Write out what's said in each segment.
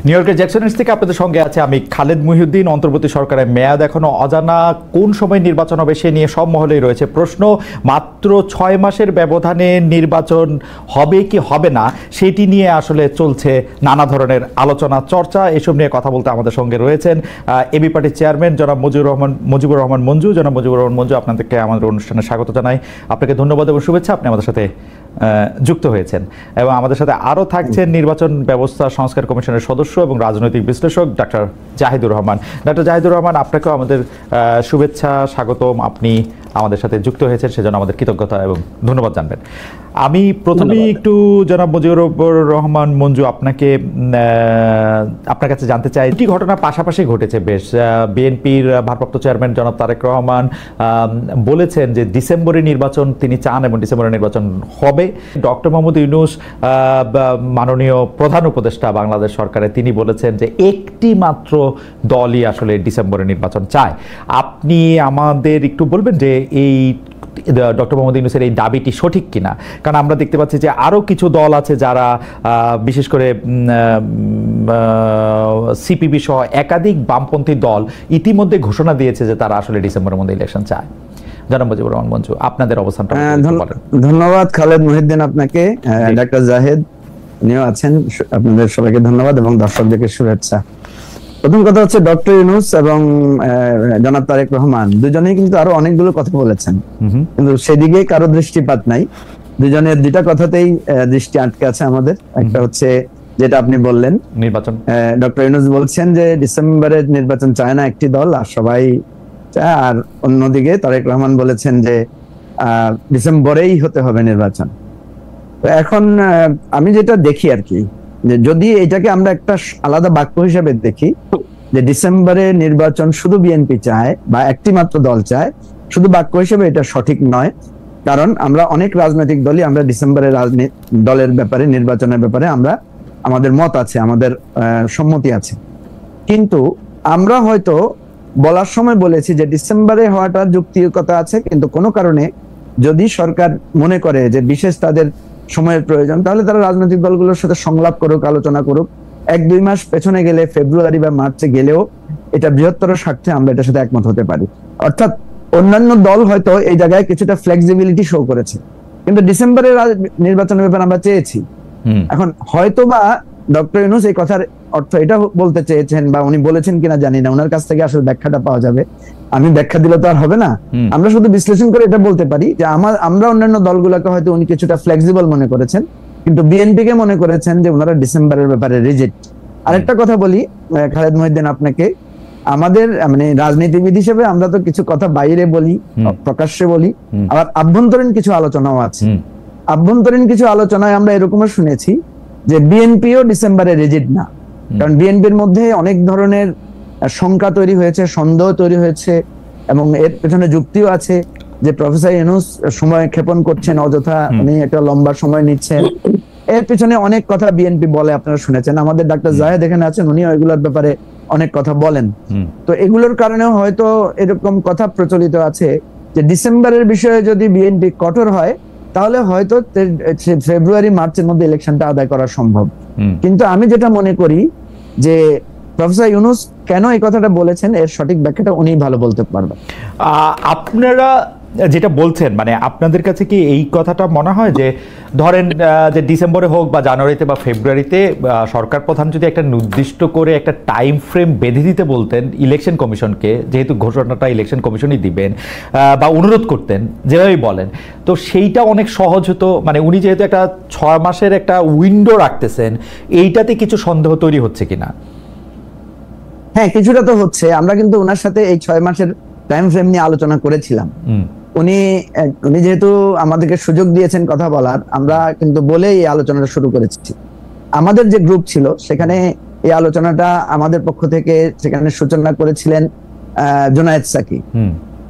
New ইয়র্কের Jackson থেকে আপনাদের সঙ্গে আছে আমি খালেদ মহিউদ্দিন। অন্তর্বর্তী সরকারের মেয়াদ এখনো অজানা, কোন সময় নির্বাচন হবে সে নিয়ে সব মহলেই রয়েছে প্রশ্ন। মাত্র 6 মাসের ব্যবধানে নির্বাচন হবে কি হবে না সেটি নিয়ে আসলে চলছে নানা ধরনের আলোচনা চর্চা। এসব নিয়ে কথা বলতে আমাদের সঙ্গে রয়েছেন এবি পার্টির চেয়ারম্যান জনাব মুজিবুর রহমান মঞ্জু। জনাব মুজিবুর রহমান মঞ্জু, আপনাদেরকে আমাদের অনুষ্ঠানে স্বাগত জানাই। আপনাকে ধন্যবাদ এবং শুভেচ্ছা, আপনি আমাদের সাথে যুক্ত হয়েছেন। এবং আমাদের সাথে আরও থাকছেন নির্বাচন ব্যবস্থা সংস্কার কমিশনের সদস্য এবং রাজনৈতিক বিশ্লেষক ডাক্তার জাহিদুর রহমান। ডাক্তার জাহিদুর রহমান, আপনাকেও আমাদের শুভেচ্ছা, স্বাগতম। আপনি আমাদের সাথে যুক্ত হয়েছেন সেজন্য আমাদের কৃতজ্ঞতা এবং ধন্যবাদ জানবেন। আমি প্রথমেই একটু জনাব মুজিবুর রহমান মঞ্জু আপনার কাছে জানতে চাই, কি ঘটনা পাশাপাশি ঘটেছে বেশ। বিএনপির ভারপ্রাপ্ত চেয়ারম্যান জনাব তারেক রহমান বলেছেন যে ডিসেম্বরে নির্বাচন তিনি চান এবং ডিসেম্বরে নির্বাচন হবে। ডক্টর মোহাম্মদ ইউনূস মাননীয় প্রধান উপদেষ্টা বাংলাদেশ সরকারের, তিনি বলেছেন যে একটি মাত্র দলই আসলে ডিসেম্বরে নির্বাচন চায়। আপনি আমাদের একটু বলবেন যে এই ডক্টর মোহাম্মদ ইউনূসের এই দাবিটি সঠিক কিনা? কারণ আমরা দেখতে পাচ্ছি যে আরও কিছু দল আছে যারা বিশেষ করে সিপিবি সহ একাধিক বামপন্থী দল ইতিমধ্যে ঘোষণা দিয়েছে যে তারা আসলে ডিসেম্বরের মধ্যে ইলেকশন চায়। জনাব মুজিবুর রহমান মঞ্জু, আপনাদের অবস্থানটা বলেন। ধন্যবাদ খালেদ মহিউদ্দিন আপনাকে, ডাক্তার জাহেদ উনিও আছেন, আপনাদের সবাইকে ধন্যবাদ এবং দর্শকদেরকে শুভেচ্ছা। প্রথম কথা হচ্ছে ডক্টর ইউনূস এবং জনাব তারেক রহমান দুজনেই কিন্তু আরো অনেকগুলো কথা বলেছেন, কিন্তু সেদিকে কারো দৃষ্টিপাত নাই। দুজনের দুইটা কথাতেই দৃষ্টি আটকে আছে আমাদের। একটা হচ্ছে যেটা আপনি বললেন নির্বাচন, ডক্টর ইউনূস বলছেন যে ডিসেম্বরে নির্বাচন চায় না একটি দল, আর সবাই চায়। আর অন্যদিকে তারেক রহমান বলেছেন যে ডিসেম্বরেই হতে হবে নির্বাচন। তো এখন আমি যেটা দেখি আর কি, যে যদি এটাকে আমরা একটা আলাদা বাক্য হিসেবে দেখি যে ডিসেম্বরে নির্বাচন শুধু বিএনপি চায় বা একটি মাত্র দল চায়, শুধু বাক্য হিসেবে এটা সঠিক নয়। কারণ আমরা অনেক রাজনৈতিক দলই আমরা ডিসেম্বরের দলের ব্যাপারে, নির্বাচনের ব্যাপারে আমরা আমাদের মত আছে, আমাদের সম্মতি আছে। কিন্তু আমরা হয়তো বলার সময় বলেছি যে ডিসেম্বরে হওয়াটার যৌক্তিকতা আছে, কিন্তু কোনো কারণে যদি সরকার মনে করে যে বিশেষ তাদের সময়ের প্রয়োজন, তাহলে তারা রাজনৈতিক দলগুলোর সাথে সংলাপ করুক, আলোচনা করুক। 1-2 মাস পেছনে গেলে, ফেব্রুয়ারি বা মার্চে গেলেও এটা বৃহত্তর স্বার্থে আমরা এটার সাথে একমত হতে পারি। অর্থাৎ অন্যান্য দল হয়তো এই জায়গায় কিছুটা ফ্লেক্সিবিলিটি শো করেছে, কিন্তু ডিসেম্বরের নির্বাচনের ব্যাপারে আমরা চেয়েছি। এখন হয়তো বা ডক্টর ইউনূস এই কথার অর্থ এটা বলতে চেয়েছেন, বা উনি বলেছেন কিনা জানি না, ওনার কাছ থেকে আসলে ব্যাখ্যাটা পাওয়া যাবে। আমি ব্যাখ্যা দিলে তো আর হবে না, আমরা শুধু বিশ্লেষণ করে এটা বলতে পারি যে আমরা অন্যান্য দলগুলোকে হয়তো উনি কিছুটা ফ্লেক্সিবল মনে করেছেন, কিন্তু বিএনপি কে মনে করেছেন যে ওনারা ডিসেম্বরের ব্যাপারে রিজেক্ট। আরেকটা কথা বলি খালেদ মহিউদ্দিন আপনাকে, আমাদের মানে রাজনীতিবিদ হিসেবে আমরা তো কিছু কথা বাইরে বলি, প্রকাশ্যে বলি, আবার আভ্যন্তরীণ কিছু আলোচনাও আছে। আভ্যন্তরীণ কিছু আলোচনায় আমরা এরকমও শুনেছি যে বিএনপিও ডিসেম্বরে রিজেক্ট না, কারণ বিএনপির মধ্যে অনেক ধরনের শঙ্কা তৈরি হয়েছে, সন্দেহ তৈরি হয়েছে, এবং এর পেছনে যুক্তিও আছে যে প্রফেসর ইউনূস সময় ক্ষেপণ করছেন অযথা, উনি একটা লম্বা সময় নিচ্ছেন। এর পেছনে অনেক কথা বিএনপি বলে, আপনারা শুনেছেন। আমাদের ডাক্তার জাহেদ এখানে আছেন, উনি এগুলোর ব্যাপারে অনেক কথা বলেন। তো এগুলোর কারণেও হয়তো এরকম কথা প্রচলিত আছে যে ডিসেম্বরের বিষয়ে যদি বিএনপি কঠোর হয়, তাহলে হয়তো ফেব্রুয়ারি মার্চের মধ্যে ইলেকশনটা আদায় করা সম্ভব। কিন্তু আমি যেটা মনে করি যে প্রফেসর ইউনূস কেন এই কথাটা বলেছেন, এর সঠিক ব্যাখ্যাটা উনি ভালো বলতে পারবেন। আপনারা যেটা বলছেন, মানে আপনাদের কাছে কি এই কথাটা মনে হয় যে ধরেন যে ডিসেম্বরে হোক বা জানুয়ারিতে বা ফেব্রুয়ারিতে সরকার প্রধান যদি একটা নির্দিষ্ট করে একটা টাইম ফ্রেম বেঁধে দিতে বলতেন ইলেকশন কমিশনকে, যেহেতু ঘোষণাটা ইলেকশন কমিশনই দিবেন, বা অনুরোধ করতেন, যেভাবেই বলেন, তো সেইটা অনেক সহজ হতো? মানে উনি যেহেতু একটা 6 মাসের একটা উইন্ডো রাখতেছেন, এইটাতে কিছু সন্দেহ তৈরি হচ্ছে কিনা? হ্যাঁ, কিছুটা তো হচ্ছে। আমরা কিন্তু ওনার সাথে এই 6 মাসের টাইম ফ্রেম নিয়ে আলোচনা করেছিলাম। উনি যেহেতু আমাদেরকে সুযোগ দিয়েছেন কথা বলার, আমরা কিন্তু বলেই এই আলোচনাটা শুরু করেছি। আমাদের যে গ্রুপ ছিল সেখানে এই আলোচনাটা আমাদের পক্ষ থেকে সেখানে সূচনা করেছিলেন জুনায়েদ সাকি।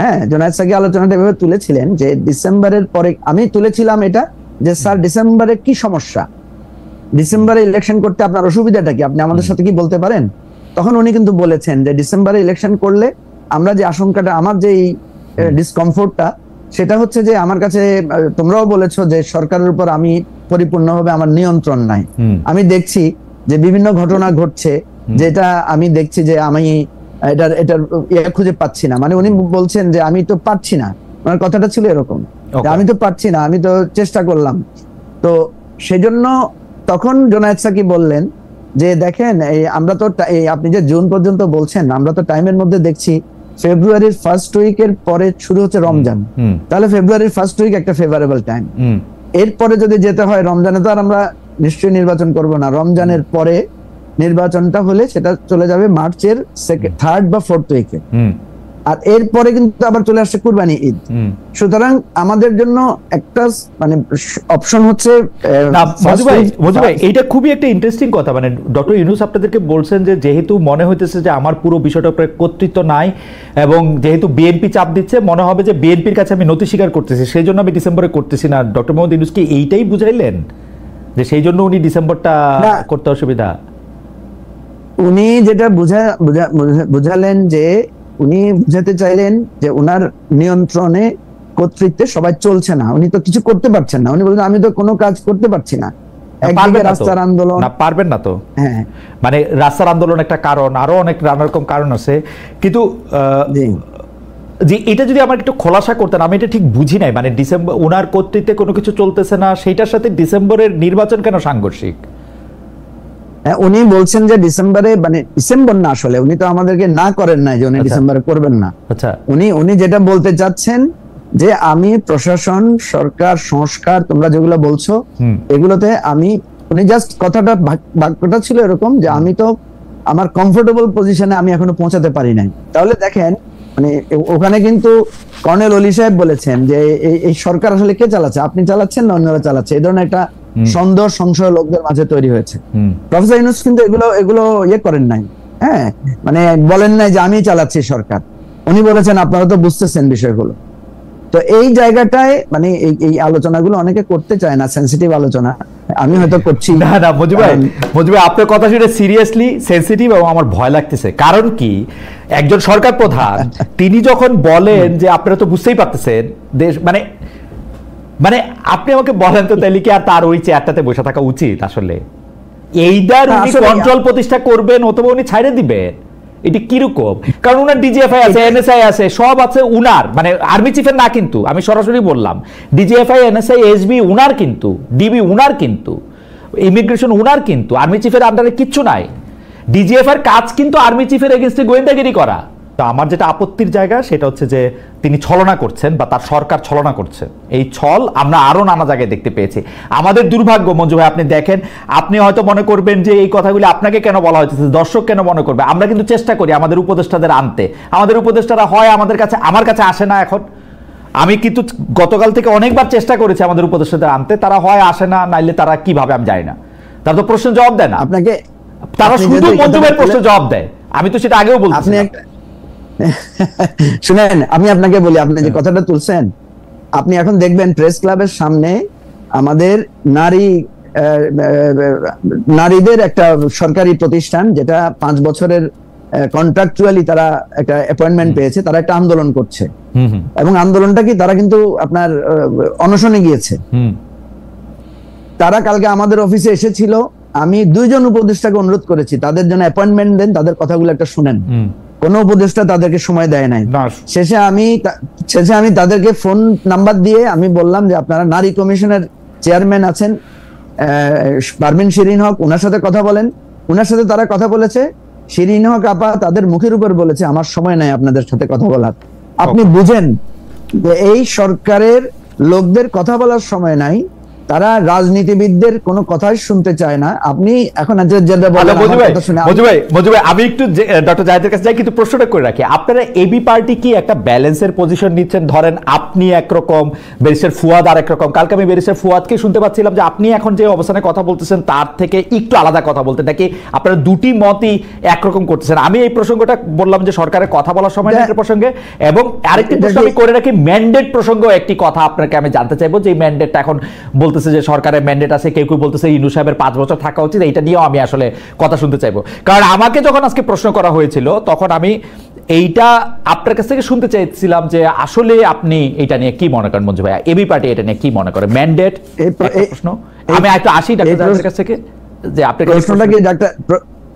হ্যাঁ, জুনায়েদ সাকি আলোচনাটা এভাবে তুলেছিলেন যে ডিসেম্বরের পরে, আমি তুলেছিলাম এটা যে স্যার ডিসেম্বরে কি সমস্যা, ডিসেম্বরে ইলেকশন করতে আপনার অসুবিধাটা কি, আপনি আমাদের সাথে কি বলতে পারেন? তখন উনি কিন্তু বলেছেন যে ডিসেম্বরে ইলেকশন করলে আমরা যে আশঙ্কাটা, আমার যে ডিসকমফোর্টটা, সেটা হচ্ছে যে আমার কাছে, তোমরাও বলেছো যে সরকারের উপর আমি পরিপূর্ণভাবে আমার নিয়ন্ত্রণ নাই। আমি দেখছি যে বিভিন্ন ঘটনা ঘটছে, যেটা আমি দেখছি যে আমি এটার খুঁজে পাচ্ছি না। মানে উনি বলছেন যে আমি তো পারছি না, ওনার কথাটা ছিল এরকম, আমি তো পারছি না, আমি তো চেষ্টা করলাম। তো সেজন্য তখন জোনায়েদ সাকি বললেন যে দেখেন আমরা তো আপনি যে জুন পর্যন্ত বলছেন, আমরা তো টাইমের মধ্যে দেখছি ফেব্রুয়ারির ফার্স্ট উইকের পরে শুরু হচ্ছে রমজান, তাহলে ফেব্রুয়ারির ফার্স্ট উইক একটা ফেভারেবল টাইম। এরপরে যদি যেতে হয় রমজানে, তো আর আমরা নিশ্চয়ই নির্বাচন করব না। রমজানের পরে নির্বাচনটা হলে সেটা চলে যাবে মার্চের থার্ড বা ফোর্থ উইকে, আর এরপরে কিন্তু আবার চলে আসছে কুরবানি ঈদ। সুতরাং আমাদের জন্য একটা মানে অপশন হচ্ছে এটা খুবই একটা ইন্টারেস্টিং কথা। মানে ডক্টর ইউনূস আপনাদেরকে বলছেন যে যেহেতু মনে হইতেছে যে আমার পুরো বিষয়টা কর্তৃত্ব নাই এবং যেহেতু বিএনপি চাপ দিচ্ছে, মনে হবে যে বিএনপির কাছে আমি নথি স্বীকার করতেছি, সেই জন্য আমি ডিসেম্বরে করতেছি না। ডক্টর মোহাম্মদ ইউনূস কি এইটাই বুঝাইলেন যে সেই জন্য উনি ডিসেম্বরটা করতে অসুবিধা? উনি যেটা বুঝালেন যে উনি বুঝাতে চাইলেন যে উনার নিয়ন্ত্রণে কর্তৃত্বে সবাই চলছে না, উনি তো কিছু করতে পারছেন না। উনি বলছেন আমি তো কোনো কাজ করতে পারছি না। একদিকে রাস্তার আন্দোলন, না পারবেন না তো, হ্যাঁ মানে রাস্তার আন্দোলন একটা কারণ, আরো অনেক নানা রকম কারণ আছে। কিন্তু যে এটা যদি আমার একটু খোলাসা করতেন, আমি এটা ঠিক বুঝি নাই। মানে ডিসেম্বর উনার কর্তৃত্বে কোনো কিছু চলতেছে না, সেইটার সাথে ডিসেম্বরের নির্বাচন কেন সাংঘর্ষিক? উনি বলছেন যে ডিসেম্বরে, মানে ডিসেম্বর না, আসলে উনি তো আমাদেরকে না করেন নাই যে উনি ডিসেম্বরে করবেন না। আচ্ছা, উনি যেটা বলতে চাচ্ছেন যে আমি প্রশাসন, সরকার, সংস্কার তোমরা যেগুলো বলছো এগুলোতে আমি, উনি জাস্ট কথাটা বাক্যটা ছিল এরকম যে আমি তো আমার কমফোর্টেবল পজিশনে আমি এখনো পৌঁছাতে পারি নাই। তাহলে দেখেন মানে ওখানে কিন্তু কর্নেল অলি সাহেব বলেছেন যে এই সরকার আসলে কে চালাচ্ছে, আপনি চালাচ্ছেন না অন্যরা চালাচ্ছে, এই ধরনের একটা সন্দেহ সংশয় লোকদের মাঝে তৈরি হয়েছে। প্রফেসর ইউনূস কিন্তু এগুলো করেন নাই, হ্যাঁ মানে বলেন নাই যে আমি চালাচ্ছি সরকার। উনি বলেছেন আপনারা তো বুঝতেছেন বিষয়গুলো। তো এই জায়গাটায় মানে এই আলোচনাগুলো অনেকে করতে চায় না, সেনসিটিভ আলোচনা, আমি হয়তো করছি না। মজিব ভাই আপনার কথা শুনে সিরিয়াসলি সেনসিটিভ এবং আমার ভয় লাগতেছে। কারণ কি, একজন সরকার প্রধান তিনি যখন বলেন যে আপনারা তো বুঝতেই পারতেছেন দেশ, মানে মানে আপনি আমাকে বলেন তো তাহলে কি আর তার ওই চেয়ারটাতে বসে থাকা উচিত? আসলে এইটার উনি কন্ট্রোল প্রতিষ্ঠা করবেন অথবা উনি ছাইড়ে দিবেন, এটা কিরকম? কারণ উনার ডিজিএফআই আছে, এনএসআই আছে, সব আছে উনার, মানে আর্মি চিফের না কিন্তু, আমি সরাসরি বললাম ডিজিএফআই, এনএসআই, এসবি উনার কিন্তু, ডিবি উনার কিন্তু, ইমিগ্রেশন উনার কিন্তু, আর্মি চিফের আন্ডারে কিচ্ছু নাই। ডিজিএফআই এর কাজ কিন্তু আর্মি চিফের এগেইনস্টে গোয়েন্দাগিরি করা। তো আমার যেটা আপত্তির জায়গা সেটা হচ্ছে যে তিনি ছলনা করছেন বা তার সরকার ছলনা করছে। এই ছল আমরা আরো নানা জায়গায় দেখতে পেয়েছি। আমাদের দুর্ভাগ্য মঞ্জু ভাই, আপনি দেখেন, আপনি হয়তো মনে করবেন যে এই কথাগুলি আপনাকে কেন বলা হয়েছে, দর্শক কেন মনে করবে। আমরা কিন্তু চেষ্টা করি আমাদের উপদেষ্টাদের আনতে, আমাদের উপদেষ্টারা হয় আমাদের কাছে, আমার কাছে আসে না এখন। আমি কিন্তু গতকাল থেকে অনেকবার চেষ্টা করেছি আমাদের উপদেষ্টাদের আনতে, তারা হয় আসে না, নাইলে তারা কিভাবে আমি জানি না, তারা তো প্রশ্ন জবাব দেয় না আপনাকে, তারা শুধু মঞ্জু ভাইয়ের প্রশ্ন জবাব দেয়। আমি তো সেটা আগেও বলছি। শুনেন আমি আপনাকে বলি, আপনি যে কথাটা তুলছেন, আপনি এখন দেখবেন প্রেস ক্লাবের সামনে আমাদের নারীদের একটা সরকারি প্রতিষ্ঠান, যেটা 5 বছরের কন্ট্রাকচুয়ালি তারা একটা অ্যাপয়েন্টমেন্ট পেয়েছে, তারা একটা আন্দোলন করছে। এবং আন্দোলনটা কি, তারা কিন্তু আপনার অনশনে গিয়েছে। তারা কালকে আমাদের অফিসে এসেছিল, আমি 2 জন উপদেষ্টাকে অনুরোধ করেছি তাদের জন্য অ্যাপয়েন্টমেন্ট দেন, তাদের কথাগুলো একটা শুনেন। কোন উপদেষ্টা তাদেরকে সময় দেয় নাই। শেষে আমি তাদেরকে ফোন নাম্বার দিয়ে আমি বললাম যে আপনারা নারী কমিশনের চেয়ারম্যান আছেন পারভিন শিরিন হক, ওনার সাথে কথা বলেন। ওনার সাথে তারা কথা বলেছে, শিরিন হক আপা তাদের মুখের উপর বলেছে আমার সময় নাই আপনাদের সাথে কথা বলার। আপনি বুঝেন যে এই সরকারের লোকদের কথা বলার সময় নাই, তারা রাজনীতিবিদদের কোনো কথাই শুনতে চায় না। আপনি এখন আমি একটু ডক্টর জাহিদের কাছে যাই, কিন্তু প্রশ্নটা করে রাখি, আপনারা এবি পার্টি কি একটা ব্যালেন্সের পজিশন নিচ্ছেন? ধরেন আপনি একরকম, ব্যারিস্টার ফুয়াদ আর একরকম। কালকে আমি ব্যারিস্টার ফুয়াদকে শুনতে পাচ্ছিলাম যে আপনি এখন যে অবস্থানে কথা বলতেছেন তার থেকে একটু আলাদা কথা বলতে, নাকি আপনারা দুটি মতই একরকম করতেছেন? আমি এই প্রসঙ্গটা বললাম যে সরকারের কথা বলার সময় একটা প্রসঙ্গে, এবং আরেকটি প্রশ্ন আমি করে রাখি, ম্যান্ডেট প্রসঙ্গ একটি কথা আপনাকে আমি জানতে চাইবো, যে ম্যান্ডেটটা এখন বলতে যে সরকারের ম্যান্ডেট আছে, কেউ কেউ বলতেছে ইউনূস সাহেবের 5 বছর থাকা উচিত। এইটা নিয়েও আমি আসলে কথা শুনতে চাইবো, কারণ আমাকে যখন আজকে প্রশ্ন করা হয়েছিল তখন আমি এইটা আপনার কাছ থেকে শুনতে চাইছিলাম যে আসলে আপনি এটা নিয়ে কি মনে করেন মঞ্জু ভাই, এবি পার্টি এটা নিয়ে কি মনে করে ম্যান্ডেট প্রশ্ন। আমি একটু আসি ডাক্তার কাছ থেকে। যে আপনি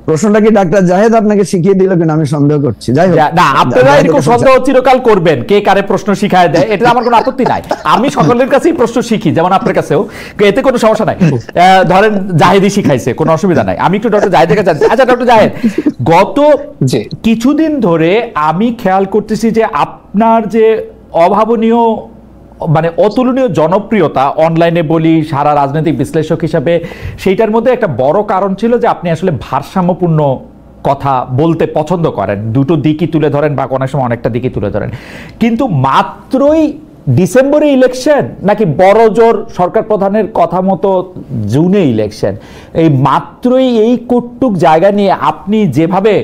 প্রশ্নটা কি ডাক্তার জাহেদ আপনাকে শিখিয়ে দিল কিনা আমি সন্দেহ করছি। যাই হোক, না, আপনারা এরকম সন্দেহ চিরকাল করবেন, কে কারে প্রশ্ন শিখায় দেয়, এটা আমার কোনো আপত্তি নাই। আমি সকলের কাছেই প্রশ্ন শিখি, যেমন আপনার কাছেও, এতে কোনো সমস্যা নাই। ধরেন জাহেদই শিখাইছে, কোনো অসুবিধা নাই। আমি একটু ডক্টর জাহেদের কাছে জানছি। আচ্ছা ডক্টর জাহেদ, গত কিছুদিন ধরে আমি খেয়াল করতেছি যে আপনার যে অভাবনীয় মানে অতুলনীয় জনপ্রিয়তা, অনলাইনে বলি, সারা রাজনৈতিক বিশ্লেষক হিসাবে, সেইটার মধ্যে একটা বড় কারণ ছিল যে আপনি আসলে ভারসাম্যপূর্ণ কথা বলতে পছন্দ করেন, দুটো দিকই তুলে ধরেন বা অনেক সময় অনেকটা দিকই তুলে ধরেন। কিন্তু মাত্রই ডিসেম্বরে ইলেকশন নাকি বড় জোর সরকার প্রধানের কথা মতো জুনে ইলেকশন, এই মাত্রই এই কটুক জায়গা নিয়ে আপনি যেভাবে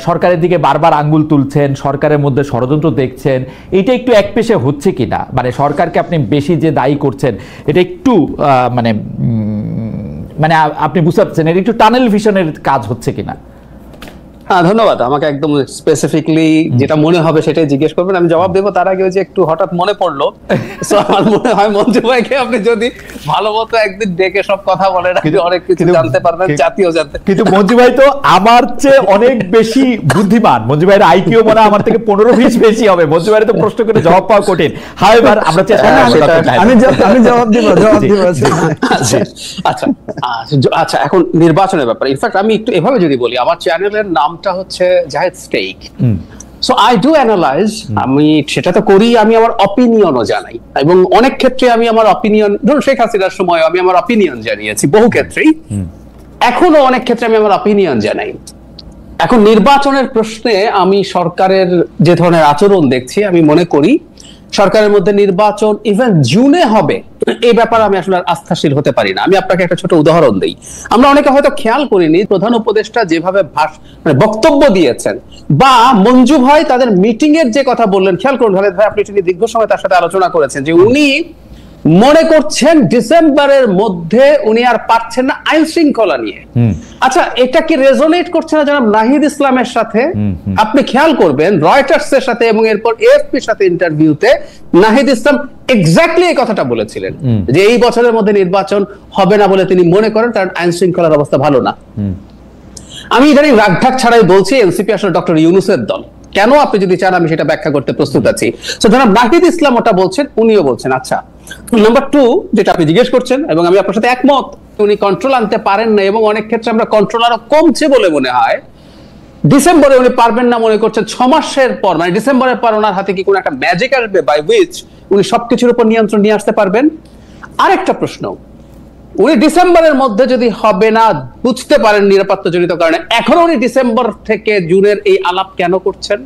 সরকারের দিকে বারবার আঙ্গুল তুলছেন, সরকারের মধ্যে ষড়যন্ত্র দেখছেন, এটা একটু একপেশে হচ্ছে কিনা? মানে সরকারকে আপনি বেশি যে দায়ী করছেন, এটা একটু মানে মানে আপনি বুঝতে পারছেন এটা একটু টানেল ভিশনের কাজ হচ্ছে কিনা? হ্যাঁ, ধন্যবাদ। আমাকে একদম স্পেসিফিকলি যেটা মনে হবে সেটাই জিজ্ঞেস করবেন, আমি জবাব দেবো। তার আগে যে একটু হঠাৎ মনে পড়লো, আমার মনে হয় মঞ্জু ভাইকে আপনি যদি ভালো মতো একদিন ডেকে সব কথা বলেন, অনেক কিছু জানতে পারবেন, জাতীয় জানতে। কিন্তু মঞ্জু ভাই তো আমার চেয়ে অনেক বেশি বুদ্ধিমান। মঞ্জু ভাইয়ের আইকিউ মনে হয় আমার থেকে 15-20 বেশি হবে। মঞ্জু ভাইয়ের তো প্রশ্ন করে জবাব পাওয়া কঠিন। হাওয়েভার আমরা চেষ্টা আমি জবাব দিব। আচ্ছা আচ্ছা, এখন নির্বাচনের ব্যাপারে ইনফ্যাক্ট আমি একটু এভাবে যদি বলি, আমার চ্যানেলের নামটা হচ্ছে Zahed stake. So I do analyse, আমি সেটা তো করি, আমি আমার অপিনিয়নও জানাই, এবং অনেক ক্ষেত্রে আমি আমার অপিনিয়ন, ধরুন শেখ হাসিনার সময় আমি আমার অপিনিয়ন জানিয়েছি বহু ক্ষেত্রেই, এখনো অনেক ক্ষেত্রে আমি আমার অপিনিয়ন জানাই। এখন নির্বাচনের প্রশ্নে আমি সরকারের যে ধরনের আচরণ দেখছি, আমি মনে করি সরকারের মধ্যে নির্বাচন ইভেন জুনে হবে এই ব্যাপারে আমি আসলে আস্থাশীল হতে পারি না। আমি আপনাকে একটা ছোট উদাহরণ দিই। আমরা অনেকে হয়তো খেয়াল করিনি, প্রধান উপদেষ্টা যেভাবে বক্তব্য দিয়েছেন, বা মঞ্জু ভাই তাদের মিটিং এর যে কথা বললেন, খেয়াল করুন খালেদ ভাই, আপনি দীর্ঘ সময় তার সাথে আলোচনা করেছেন যে উনি মনে করছেন ডিসেম্বরের মধ্যে উনি আর পারছেন না আইন শৃঙ্খলা নিয়ে। আচ্ছা, এটা কি রেজোনেট করছে না জনাব নাহিদ ইসলামের সাথে? আপনি খেয়াল করবেন রয়টার্স এর সাথে এবং এরপর এএফপির সাথে ইন্টারভিউতে নাহিদ ইসলাম এক্স্যাক্টলি এই কথাটা বলেছিলেন যে এই বছরের মধ্যে নির্বাচন হবে না বলে তিনি মনে করেন, কারণ আইন শৃঙ্খলার অবস্থা ভালো না। আমি ইদানিং রাগঢাক ছাড়াই বলছি, এনসিপি আসলে ডক্টর ইউনূসের দল। কেন আপনি যদি চান আমি সেটা ব্যাখ্যা করতে প্রস্তুত আছি। তো জনাব নাহিদ ইসলাম ওটা বলছেন, উনিও বলছেন। আচ্ছা, নাম্বার 2 যেটা আপনি জিজ্ঞেস করছেন, এবং আমি আপনার সাথে একমত, উনি কন্ট্রোল আনতে পারেন না, এবং অনেক ক্ষেত্রে আমরা কন্ট্রোল আরো কমছে বলে মনে হয়। ডিসেম্বরে উনি পারবেন না মনে করছেন, 6 মাসের পর মানে ডিসেম্বরের পর ওনার হাতে কি কোনো একটা ম্যাজিক আসবে বাই হুইচ উনি সবকিছুর উপর নিয়ন্ত্রণ নিয়ে আসতে পারবেন? আরেকটা প্রশ্ন, উনি ডিসেম্বরের মধ্যে যদি হবে না বুঝতে পারেন নিরাপত্তা জনিত কারণে, এখন উনি ডিসেম্বর থেকে জুনের এই আলাপ কেন করছেন?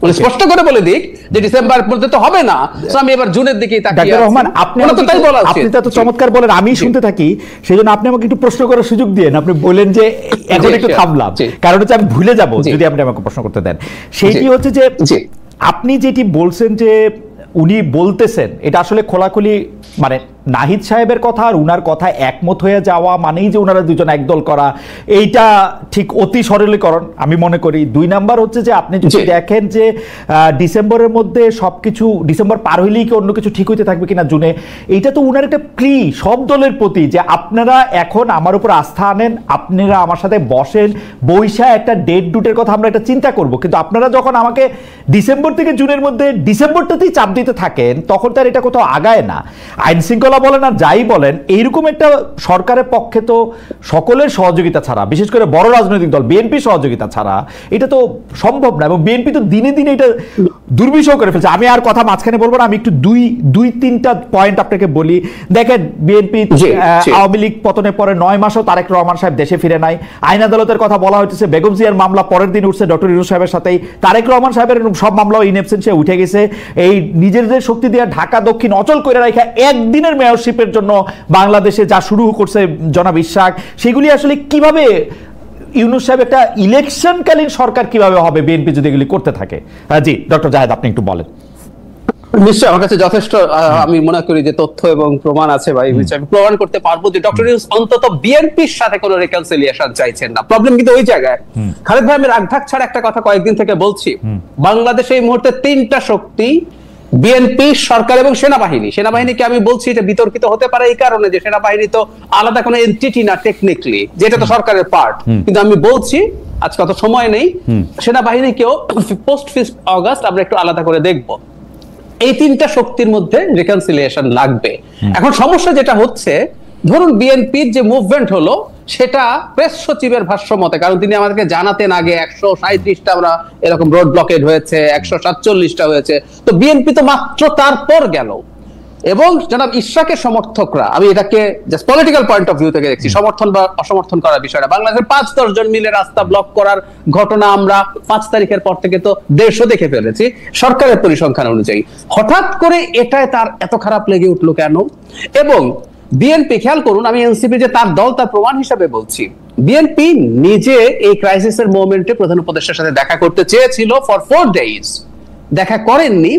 উনি স্পষ্ট করে বলে দিক যে ডিসেম্বর মধ্যে তো হবে না, আমি এবার জুনের দিকেই তাকিয়ে আছি। ডাক্তার রহমান, আপনি তো চমৎকার বলেন, আমি শুনতে থাকি, সেজন্য আপনি আমাকে একটু প্রশ্ন করার সুযোগ দিয়েন। আপনি বলেন যে এখন একটু থামলাম, কারণ হচ্ছে আমি ভুলে যাব যদি আপনি আমাকে প্রশ্ন করতে দেন। সেইটি হচ্ছে যে আপনি যেটি বলছেন যে উনি বলতেছেন, এটা আসলে খোলাখুলি মানে নাহিদ সাহেবের কথা আর উনার কথা একমত হয়ে যাওয়া মানেই যে ওনারা দুজন একদল করা, এইটা ঠিক অতি সরলীকরণ আমি মনে করি। 2 নাম্বার হচ্ছে যে আপনি যদি দেখেন যে ডিসেম্বরের মধ্যে সবকিছু, ডিসেম্বর পার হইলেই কি অন্য কিছু ঠিক হইতে থাকবে কিনা জুনে, এইটা তো উনার একটা প্রি সব দলের প্রতি যে আপনারা এখন আমার উপর আস্থা আনেন, আপনারা আমার সাথে বসেন, বৈশা একটা ডেট ডুটের কথা আমরা একটা চিন্তা করব। কিন্তু আপনারা যখন আমাকে ডিসেম্বর থেকে জুনের মধ্যে ডিসেম্বরটাতেই চাপ দিতে থাকেন, তখন তার এটা কোথাও আগায় না। আইন শৃঙ্খলা বলেন আর যাই বলেন, এইরকম একটা সরকারের পক্ষে তো সকলের সহযোগিতা ছাড়া, বিশেষ করে বড় রাজনৈতিক দল বিএনপি সহযোগিতা ছাড়া এটা তো সম্ভব না। এবং বিএনপি তো দিনে দিনে এটা দুর্বিষহ করে ফেলছে। আমি আর কথা মাঝখানে বলবো না, আমি একটু দুই তিনটা পয়েন্ট আপনাকে বলি। দেখেন, বিএনপি আওয়ামী লীগ পতনের পরে 9 মাসও তারেক রহমান সাহেব দেশে ফিরে নাই। আইন আদালতের কথা বলা হচ্ছে, বেগম জিয়ার মামলা পরের দিন উঠছে ডক্টর ইউনূস সাহেবের সাথেই, তারেক রহমান সাহেবের সব মামলাও ইন অ্যাবসেন্সে উঠে গেছে। এই নিজেদের শক্তি দিয়ে ঢাকা দক্ষিণ অচল করে রাখা একদিনের মেয়রশিপের জন্য বাংলাদেশে যা শুরু করছে জনাব ইশাক, সেগুলি আসলে কিভাবে ইউনূস সাহেব একটা ইলেকশনকালীন সরকার কিভাবে হবে বিএনপি যদি এগুলি করতে থাকে? জি ডক্টর জাহেদ, আপনি একটু বলেন। নিশ্চয়ই আমার কাছে যথেষ্ট আমি মনে করি যে তথ্য এবং প্রমাণ আছে ভাই, আমি প্রমাণ করতে পারবো যে ডক্টর ইউনূস অন্তত বিএনপির সাথে কোনো রিকনসিলিয়েশন চাইছেন না। প্রবলেম কিন্তু ওই জায়গায়। খালেদ ভাই, আমি রাগঢাক ছাড়া একটা কথা কয়েকদিন থেকে বলছি, বাংলাদেশে এই মুহূর্তে 3টা শক্তি বিএনপি সরকার এবং সেনাবাহিনীকে আমি বলছি এটা বিতর্কিত হতে পারে এই কারণে যে সেনাবাহিনী তো আলাদা কোনো এন্টিটি না টেকনিক্যালি, যেটা তো সরকারের পার্ট, কিন্তু আমি বলছি আজকে অত সময় নেই, সেনাবাহিনীকেও পোস্ট 5 অগস্ট আমরা একটু আলাদা করে দেখব। এই তিনটা শক্তির মধ্যে রিকনসিলিয়েশন লাগবে। এখন সমস্যা যেটা হচ্ছে, ধরুন বিএনপির যে মুভমেন্ট হলো সেটা প্রেস সচিবের ভাষ্য মতে, কারণ তিনি আমাদেরকে জানাতেন আগে 137টা আমরা এরকম রোড ব্লকেড হয়েছে, 147টা হয়েছে, তো বিএনপি তো মাত্র তারপর গেল। এবং জনাব ইশরাকের সমর্থকরা, আমি এটাকে just political point of view থেকে দেখছি, সমর্থন বা অসমর্থন করার বিষয়টা, বাংলাদেশের 5-10 জন মিলে রাস্তা ব্লক করার ঘটনা আমরা 5 তারিখের পর থেকে তো 150 দেখে ফেলেছি সরকারের পরিসংখ্যান অনুযায়ী। হঠাৎ করে এটায় তার এত খারাপ লেগে উঠলো কেন? এবং বিএনপি, খেয়াল করুন, আমি এনসিপি যে তার দল তার প্রমাণ হিসাবে বলছি, বিএনপি নিজে এই ক্রাইসিসের মোমেন্টে প্রধান উপদেষ্টার সাথে দেখা করতে চেয়েছিল ফর 4 days, দেখা করেননি।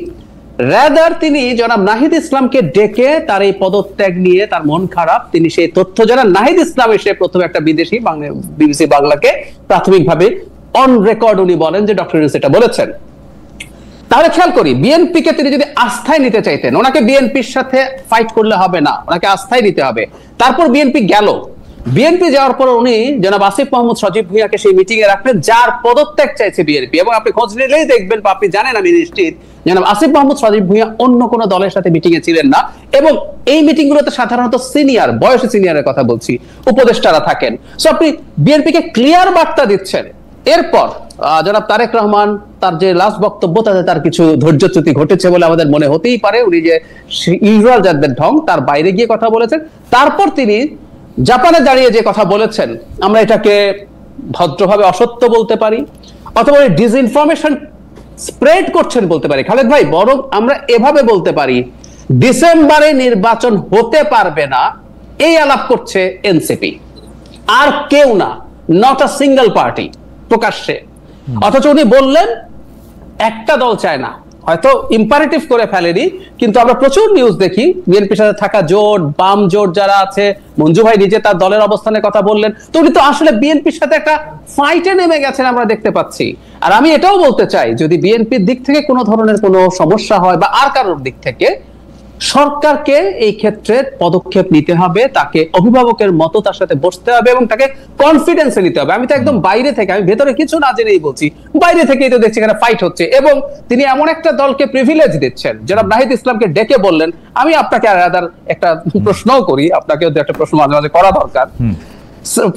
রাদার তিনি জনাব নাহিদ ইসলামকে ডেকে তার এই পদত্যাগ নিয়ে তার মন খারাপ, তিনি সেই তথ্য জানান। নাহিদ ইসলাম এসে প্রথমে একটা বিদেশি বিবিসি বাংলাকে প্রাথমিকভাবে অন রেকর্ড উনি বলেন যে ডক্টর ইউনূস এটা বলেছেন। তাহলে খেয়াল করি, বিএনপি কে তিনি যদি আস্থায় নিতে চাইতেন, ওনাকে বিএনপির সাথে ফাইট করলে হবে না, ওনাকে আস্থায় নিতে হবে। তারপর বিএনপি গেল, বিএনপি যাওয়ার পর উনি জনাব আসিফ মাহমুদ সজীব ভুঁইয়াকে সেই মিটিং এ রাখলেন যার পদত্যাগ চাইছে বিএনপি। এবং আপনি খোঁজ নিলেই দেখবেন, বা আপনি জানেন আমি নিশ্চিত, জনাব আসিফ মাহমুদ সজীব ভুঁইয়া অন্য কোনো দলের সাথে মিটিং এ ছিলেন না। এবং এই মিটিং গুলোতে সাধারণত সিনিয়র, বয়সে সিনিয়রের কথা বলছি, উপদেষ্টারা থাকেন। সো আপনি বিএনপি কে ক্লিয়ার বার্তা দিচ্ছেন। এরপর জনাব তারেক রহমান তার যে লাস্ট বক্তব্য, তাতে তার কিছু ধৈর্যচ্যুতি ঘটেছে বলে আমাদের মনে হতেই পারে। উনি যে ইউজুয়াল যাদের ঢং তার বাইরে গিয়ে কথা বলেছেন। তারপর তিনি জাপানে দাঁড়িয়ে যে কথা বলেছেন, আমরা এটাকে ভদ্রভাবে অসত্য বলতে পারি, অথবা ডিসইনফরমেশন স্প্রেড করছেন বলতে পারি। খালেদ ভাই, বরং আমরা এভাবে বলতে পারি, ডিসেম্বরে নির্বাচন হতে পারবে না এই আলাপ করছে এনসিপি, আর কেউ না, নট আ সিঙ্গেল পার্টি প্রকাশ্যে। অথচ উনি বললেন একটা দল চায় না, হয়তো ইম্পারেটিভ করে ফেলেনি, কিন্তু আমরা প্রচুর নিউজ দেখি বিএনপির সাথে থাকা জোট, বাম জোট যারা আছে, মঞ্জু ভাই নিজে তার দলের অবস্থানের কথা বললেন, তো উনি তো আসলে বিএনপির সাথে একটা ফাইটে নেমে গেছেন আমরা দেখতে পাচ্ছি। আর আমি এটাও বলতে চাই, যদি বিএনপির দিক থেকে কোনো ধরনের কোনো সমস্যা হয় বা আর কারোর দিক থেকে, সরকারকে এই ক্ষেত্রে পদক্ষেপ নিতে হবে, তাকে অভিভাবকের মতো তার সাথে বসতে হবে এবং তাকে কনফিডেন্সে নিতে হবে। আমি তো একদম বাইরে থেকে, আমি ভেতরে কিছু না জেনেই বলছি, বাইরে থেকেই তো দেখছি এখানে ফাইট হচ্ছে। এবং তিনি এমন একটা দলকে প্রিভিলেজ দিচ্ছেন, জনাব নাহিদ ইসলামকে ডেকে বললেন, আমি আপনাকে আলাদা একটা প্রশ্নও করি, আপনাকেও একটা প্রশ্ন মাঝে মাঝে করা দরকার।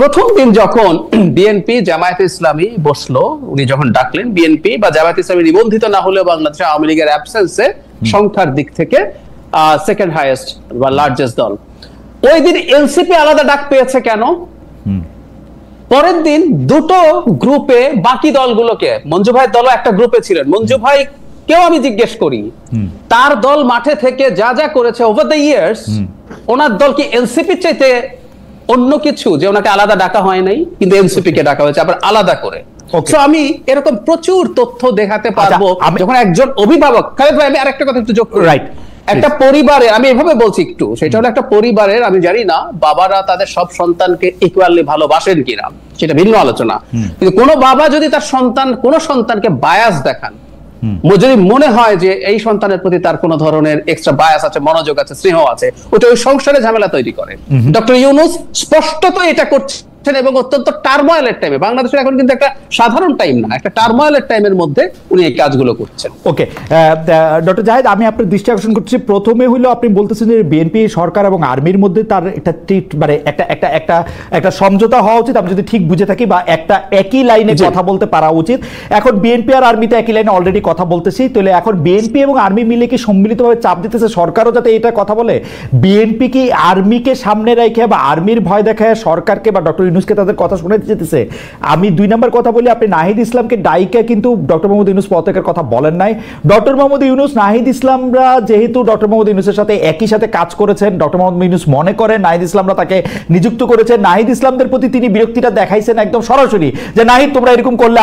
প্রথম দিন যখন বিএনপি জামায়াতে ইসলামী বসলো, উনি যখন ডাকলেন, বিএনপি বা জামায়াতে ইসলামী নিবন্ধিত না হলেও বাংলাদেশে আওয়ামী লীগের অ্যাবসেন্সে সংখ্যার দিক থেকে সেকেন্ড হাইয়েস্ট বা লার্জেস্ট দল, ওই দিন এনসিপি আলাদা ডাক পেয়েছে কেন? পরের দিন দুটো গ্রুপে বাকি দলগুলোকে, মঞ্জু ভাইয়ের দলও একটা গ্রুপে ছিলেন, মঞ্জু ভাই কেউ আমি জিজ্ঞেস করি, তার দল মাঠে থেকে যা যা করেছে ওভার দ্য ইয়ার্স, ওনার দল কি এনসিপির চাইতে অন্য কিছু যে ওনাকে আলাদা ডাকা হয় নাই, কিন্তু এনসিপি কে ডাকা হয়েছে আবার আলাদা করে। আমি এরকম প্রচুর তথ্য দেখাতে পারবো যখন একজন অভিভাবক। খালেদ ভাই, আমি আরেকটা কথা একটু যোগ করি। একটা পরিবারে, আমি এভাবে বলছি একটু, সেটা হলো একটা পরিবারের, আমি জানি না বাবারা তাদের সব সন্তানকে ইকুয়ালি ভালোবাসেন কিনা, সেটা ভিন্ন আলোচনা, কিন্তু কোনো বাবা যদি তার কোনো সন্তানকে বায়াস দেখান, যদি মনে হয় যে এই সন্তানের প্রতি তার কোনো ধরনের এক্সট্রা বায়াস আছে, মনোযোগ আছে, স্নেহ আছে, ওটা ওই সংসারে ঝামেলা তৈরি করে। ডক্টর ইউনূস স্পষ্টত এটা করছেন এবং অত্যন্ত টার্ময়েলের টাইমে, বাংলাদেশের এখন কিন্তু একটা সাধারণ টাইম না, একটা টার্ময়েলের টাইমের মধ্যে উনি এই কাজগুলো করছেন। ওকে ডক্টর জাহেদ, আমি আপনার দৃষ্টি আকর্ষণ করছি, প্রথমে হলো আপনি বলতেছেন যে বিএনপি সরকার এবং আর্মির মধ্যে তার একটা মানে একটা সমঝোতা হওয়া উচিত, আমি যদি ঠিক বুঝে থাকি, বা একটা একই লাইনে কথা বলতে পারা উচিত। এখন বিএনপি আর আর্মিতে একই লাইনে অলরেডি কথা বলতেছি, তাহলে এখন বিএনপি এবং আর্মি মিলে কি সম্মিলিতভাবে চাপ দিতেছে সরকারও যাতে এটা কথা বলে? বিএনপি কি আর্মিকে সামনে রেখে বা আর্মির ভয় দেখায় সরকারকে বা ডক্টর ইউনূসকে তাদের কথা শুনাতে যেতেছে? আমি 2 নম্বর কথা বলি, আপনি নাহিদ ইসলামকে ডাইকা কিন্তু ডক্টর মোহাম্মদ ইউনূস পদত্যাগের কথা বলেন নাই। ডক্টর মোহাম্মদ ইউনূস, নাহিদ ইসলামরা যেহেতু ডক্টর মোহাম্মদ ইউনূসের সাথে একই সাথে কাজ করেছেন, ডক্টর মোহাম্মদ ইউনূস মনে করেন নাহিদ ইসলামরা তাকে নিযুক্ত করেছেন, নাহিদ ইসলামদের প্রতি তিনি বিরক্তিটা দেখাইছেন একদম সরাসরি যে নাহিদ তোমরা এরকম করলে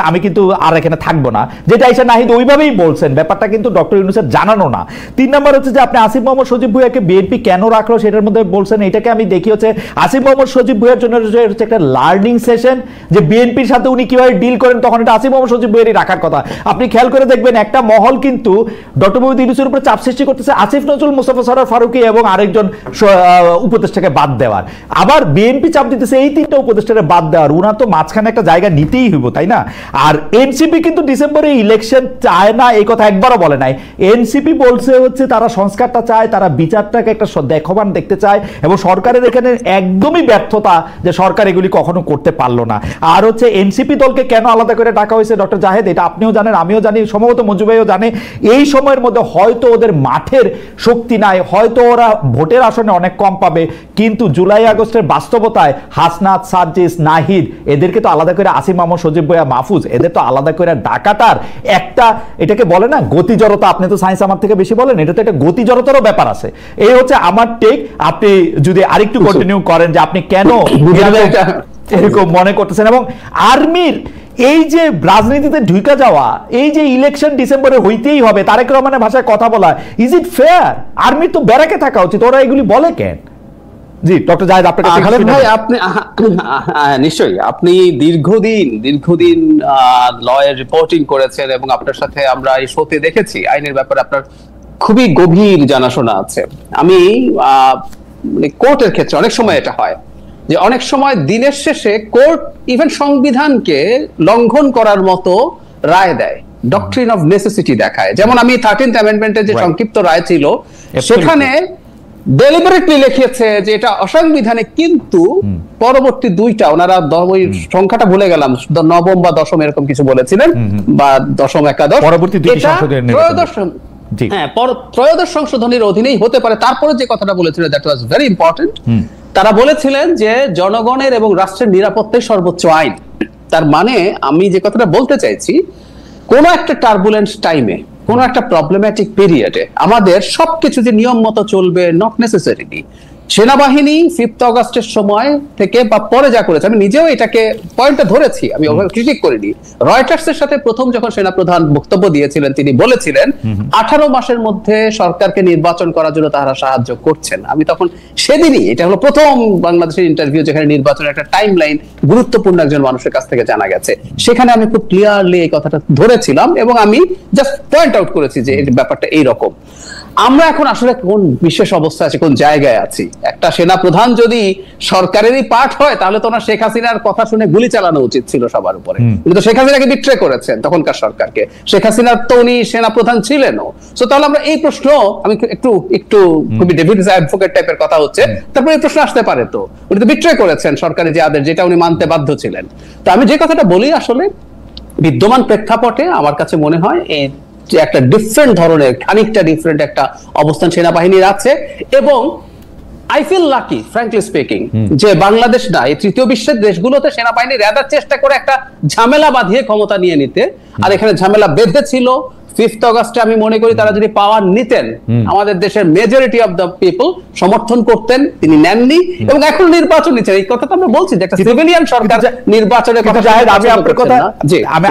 আমি কিন্তু আর এখানে থাকবো না, যেটা এসে নাহিদ ওইভাবেই বলছেন, ব্যাপারটা কিন্তু ডক্টর ইউনূসের জানানো না। 3 নম্বর হচ্ছে যে আপনি আসিফ মোহাম্মদ সজীব ভুঁইয়াকে বিএনপি কেন রাখলো সেটার মধ্যে বলছেন, এটাকে আমি দেখি হচ্ছে আসিফ মোহাম্মদ সজীব ভুঁইয়ার জন্য যে আসলে হচ্ছে একটা লার্নিং সেশন, যে বিএনপির সাথে উনি কিভাবে ডিল করেন, তখন এটা আসিফ মোহাম্মদ সজীব ভুঁইয়ারই রাখার কথা। আপনি খেয়াল করে দেখবেন একটা মহল কিন্তু ডক্টর মোহাম্মদ ইউনূসের উপরে চাপ সৃষ্টি করতেছে আসিফ নজরুল, মোস্তফা সরোয়ার ফারুকী এবং আরেকজন উপদেষ্টাকে বাদ দেওয়ার, আবার বিএনপি চাপ দিতেছে এই তিনটা উপদেষ্টাকে বাদ দেওয়ার। উনার তো মাঝখানে একটা জায়গা নিতেই হইব, তাই না? আর এনসিপি কিন্তু ডিসেম্বরে ইলেকশন চায় না, এই কথা একবারও বলে নাই। এনসিপি বলছে হচ্ছে তারা সংস্কারটা চায়, তারা বিচারটাকে একটা দেখমান দেখতে চায়, এবং সরকারের এখানে একদমই ব্যর্থতা যে সরকার এগুলি কখনো করতে পারলো না। আর হচ্ছে এনসিপি দলকে কেন আলাদা করে ডাকা হয়েছে ডক্টর জাহেদ, এটা আপনিও জানেন, আমিও জানি, সম্ভবত মঞ্জু ভাইও জানে। এই সময়ের মধ্যে হয়তো ওদের মাঠের শক্তি নাই, হয়তো ওরা ভোটের আসনে অনেক কম পাবে, কিন্তু জুলাই আগস্টের বাস্তবতায় হাসনাত, সার্জিস, নাহিদ এদেরকে তো আলাদা করে, আসিফ মাহমুদ, সজীব ভুঁইয়া, মাহফুজ এদের তো আলাদা করে ডাকাটার একটা, এটাকে বলে না গতিজড়তা, আপনি তো সায়েন্স আমার থেকে বেশি বলেন, এটা তো একটা গতিজড়তারও ব্যাপার আছে। এই হচ্ছে আমার টেক। আপনি যদি আরেকটু কন্টিনিউ করেন যে আপনি কেন এরকম মনে করতেছেন, এবং আর্মির এই যে রাজনীতিতে ঢুকে যাওয়া, এই যে ইলেকশন ডিসেম্বরে হইতেই হবে, তারেক রহমানের ভাষায় কথা বলা, ইজ ইট ফেয়ার? আর্মির তো ব্যারাকে থাকা উচিত, ওরা এগুলি বলে কেন? জি ডক্টর জাহেদ, আপনার কাছে খালেদ ভাই, আপনি নিশ্চয়ই আপনি দীর্ঘদিন লয়ের রিপোর্টিং করেছেন, এবং আপনার সাথে আমরা এই শোতে দেখেছি আইনের ব্যাপারে আপনার খুবই গভীর জানাশোনা আছে। আমি কোর্টের ক্ষেত্রে অনেক সময় এটা হয় যে অনেক সময় দিনের শেষে কোর্ট ইভেন সংবিধানকে লঙ্ঘন করার মতো রায় দেয়, ডক্ট্রিন অফ নেসেসিটি দেখায়। যেমন আমি 13th অ্যামেন্ডমেন্টের যে সংক্ষিপ্ত রায় ছিল সেখানে ডেলিবারেটলি লিখেছে যে এটা অসাংবিধানিক, কিন্তু পরবর্তী দুইটা ওনারা ওই সংখ্যাটা ভুলে গেলাম, নবম বা দশম এরকম কিছু বলেছিলেন, বা দশম একাদশ, পরবর্তী ত্রয়োদশ সংশোধনীর অধীনেই হতে পারে। তারপরে যে কথাটা বলেছিলেন দ্যাট ওয়াজ ভেরি ইম্পর্টেন্ট, তারা বলেছিলেন যে জনগণের এবং রাষ্ট্রের নিরাপত্তাই সর্বোচ্চ আইন। তার মানে আমি যে কথাটা বলতে চাইছি, কোন একটা টার্বুলেন্ট টাইমে, কোন একটা প্রবলেম্যাটিক পিরিয়ডে আমাদের সবকিছু যে নিয়ম মতো চলবে, নট নেসেসারিলি। সেনাবাহিনী 5th অগাস্টের সময় থেকে বা পরে যা করেছে, আমি নিজেও এটাকে পয়েন্টটা ধরেছি, আমি ওভাবে ক্রিটিক করিনি। রয়টার্সের সাথে প্রথম যখন সেনাপ্রধান বক্তব্য দিয়েছিলেন, তিনি বলেছিলেন 18 মাসের মধ্যে সরকারকে নির্বাচন করার জন্য তারা সাহায্য করছেন। আমি তখন সেদিনই, এটা হলো প্রথম বাংলাদেশের ইন্টারভিউ যেখানে নির্বাচনের একটা টাইম লাইন গুরুত্বপূর্ণ একজন মানুষের কাছ থেকে জানা গেছে, সেখানে আমি খুব ক্লিয়ারলি এই কথাটা ধরেছিলাম, এবং আমি জাস্ট পয়েন্ট আউট করেছি যে এই ব্যাপারটা এইরকম। আমরা এখন আসলে কোন বিশেষ অবস্থা আছে, কোন জায়গায় আছি? একটা সেনা প্রধান যদি সরকারেরই পার্ট হয়, তাহলে তো ওনার শেখ হাসিনার কথা শুনে গুলি চালানো উচিত ছিল সবার উপরে। কিন্তু শেখ হাসিনাকে বিট্রে করেছেন তখনকার সরকারকে, শেখ হাসিনার তো উনি সেনা প্রধান ছিলেনও। সো তাহলে আমরা এই প্রশ্ন, আমি একটু খুবই ডেভিডস অ্যাডভোকেট টাইপের কথা হচ্ছে, তারপরে এই প্রশ্ন আসতে পারে, তো উনি তো বিট্রে করেছেন সরকারের যে আদেশ, যেটা উনি মানতে বাধ্য ছিলেন। তো আমি যে কথাটা বলি, আসলে বিদ্যমান প্রেক্ষাপটে আমার কাছে মনে হয় এই যে একটা ডিফারেন্ট ধরনের, খানিকটা ডিফারেন্ট একটা অবস্থান সেনাবাহিনীর আছে। এবং I feel lucky, frankly speaking, যে বাংলাদেশ না, এই তৃতীয় বিশ্বের দেশগুলোতে সেনাবাহিনী রেদার চেষ্টা করে একটা ঝামেলা বাঁধিয়ে ক্ষমতা নিয়ে নিতে, আর এখানে ঝামেলা বেঁধে ছিল 5th অগাস্টে। আমি মনে করি তারা যদি পাওয়ার নিতেন, আমাদের দেশের মেজরিটি অফ দ্য পিপল সমর্থন করতেন, তিনি নেননি, এবং এখন নির্বাচন নিচ্ছেন। এই কথা তো আমরা বলছি যে একটা সিভিলিয়ান সরকার নির্বাচনের কথা। আমি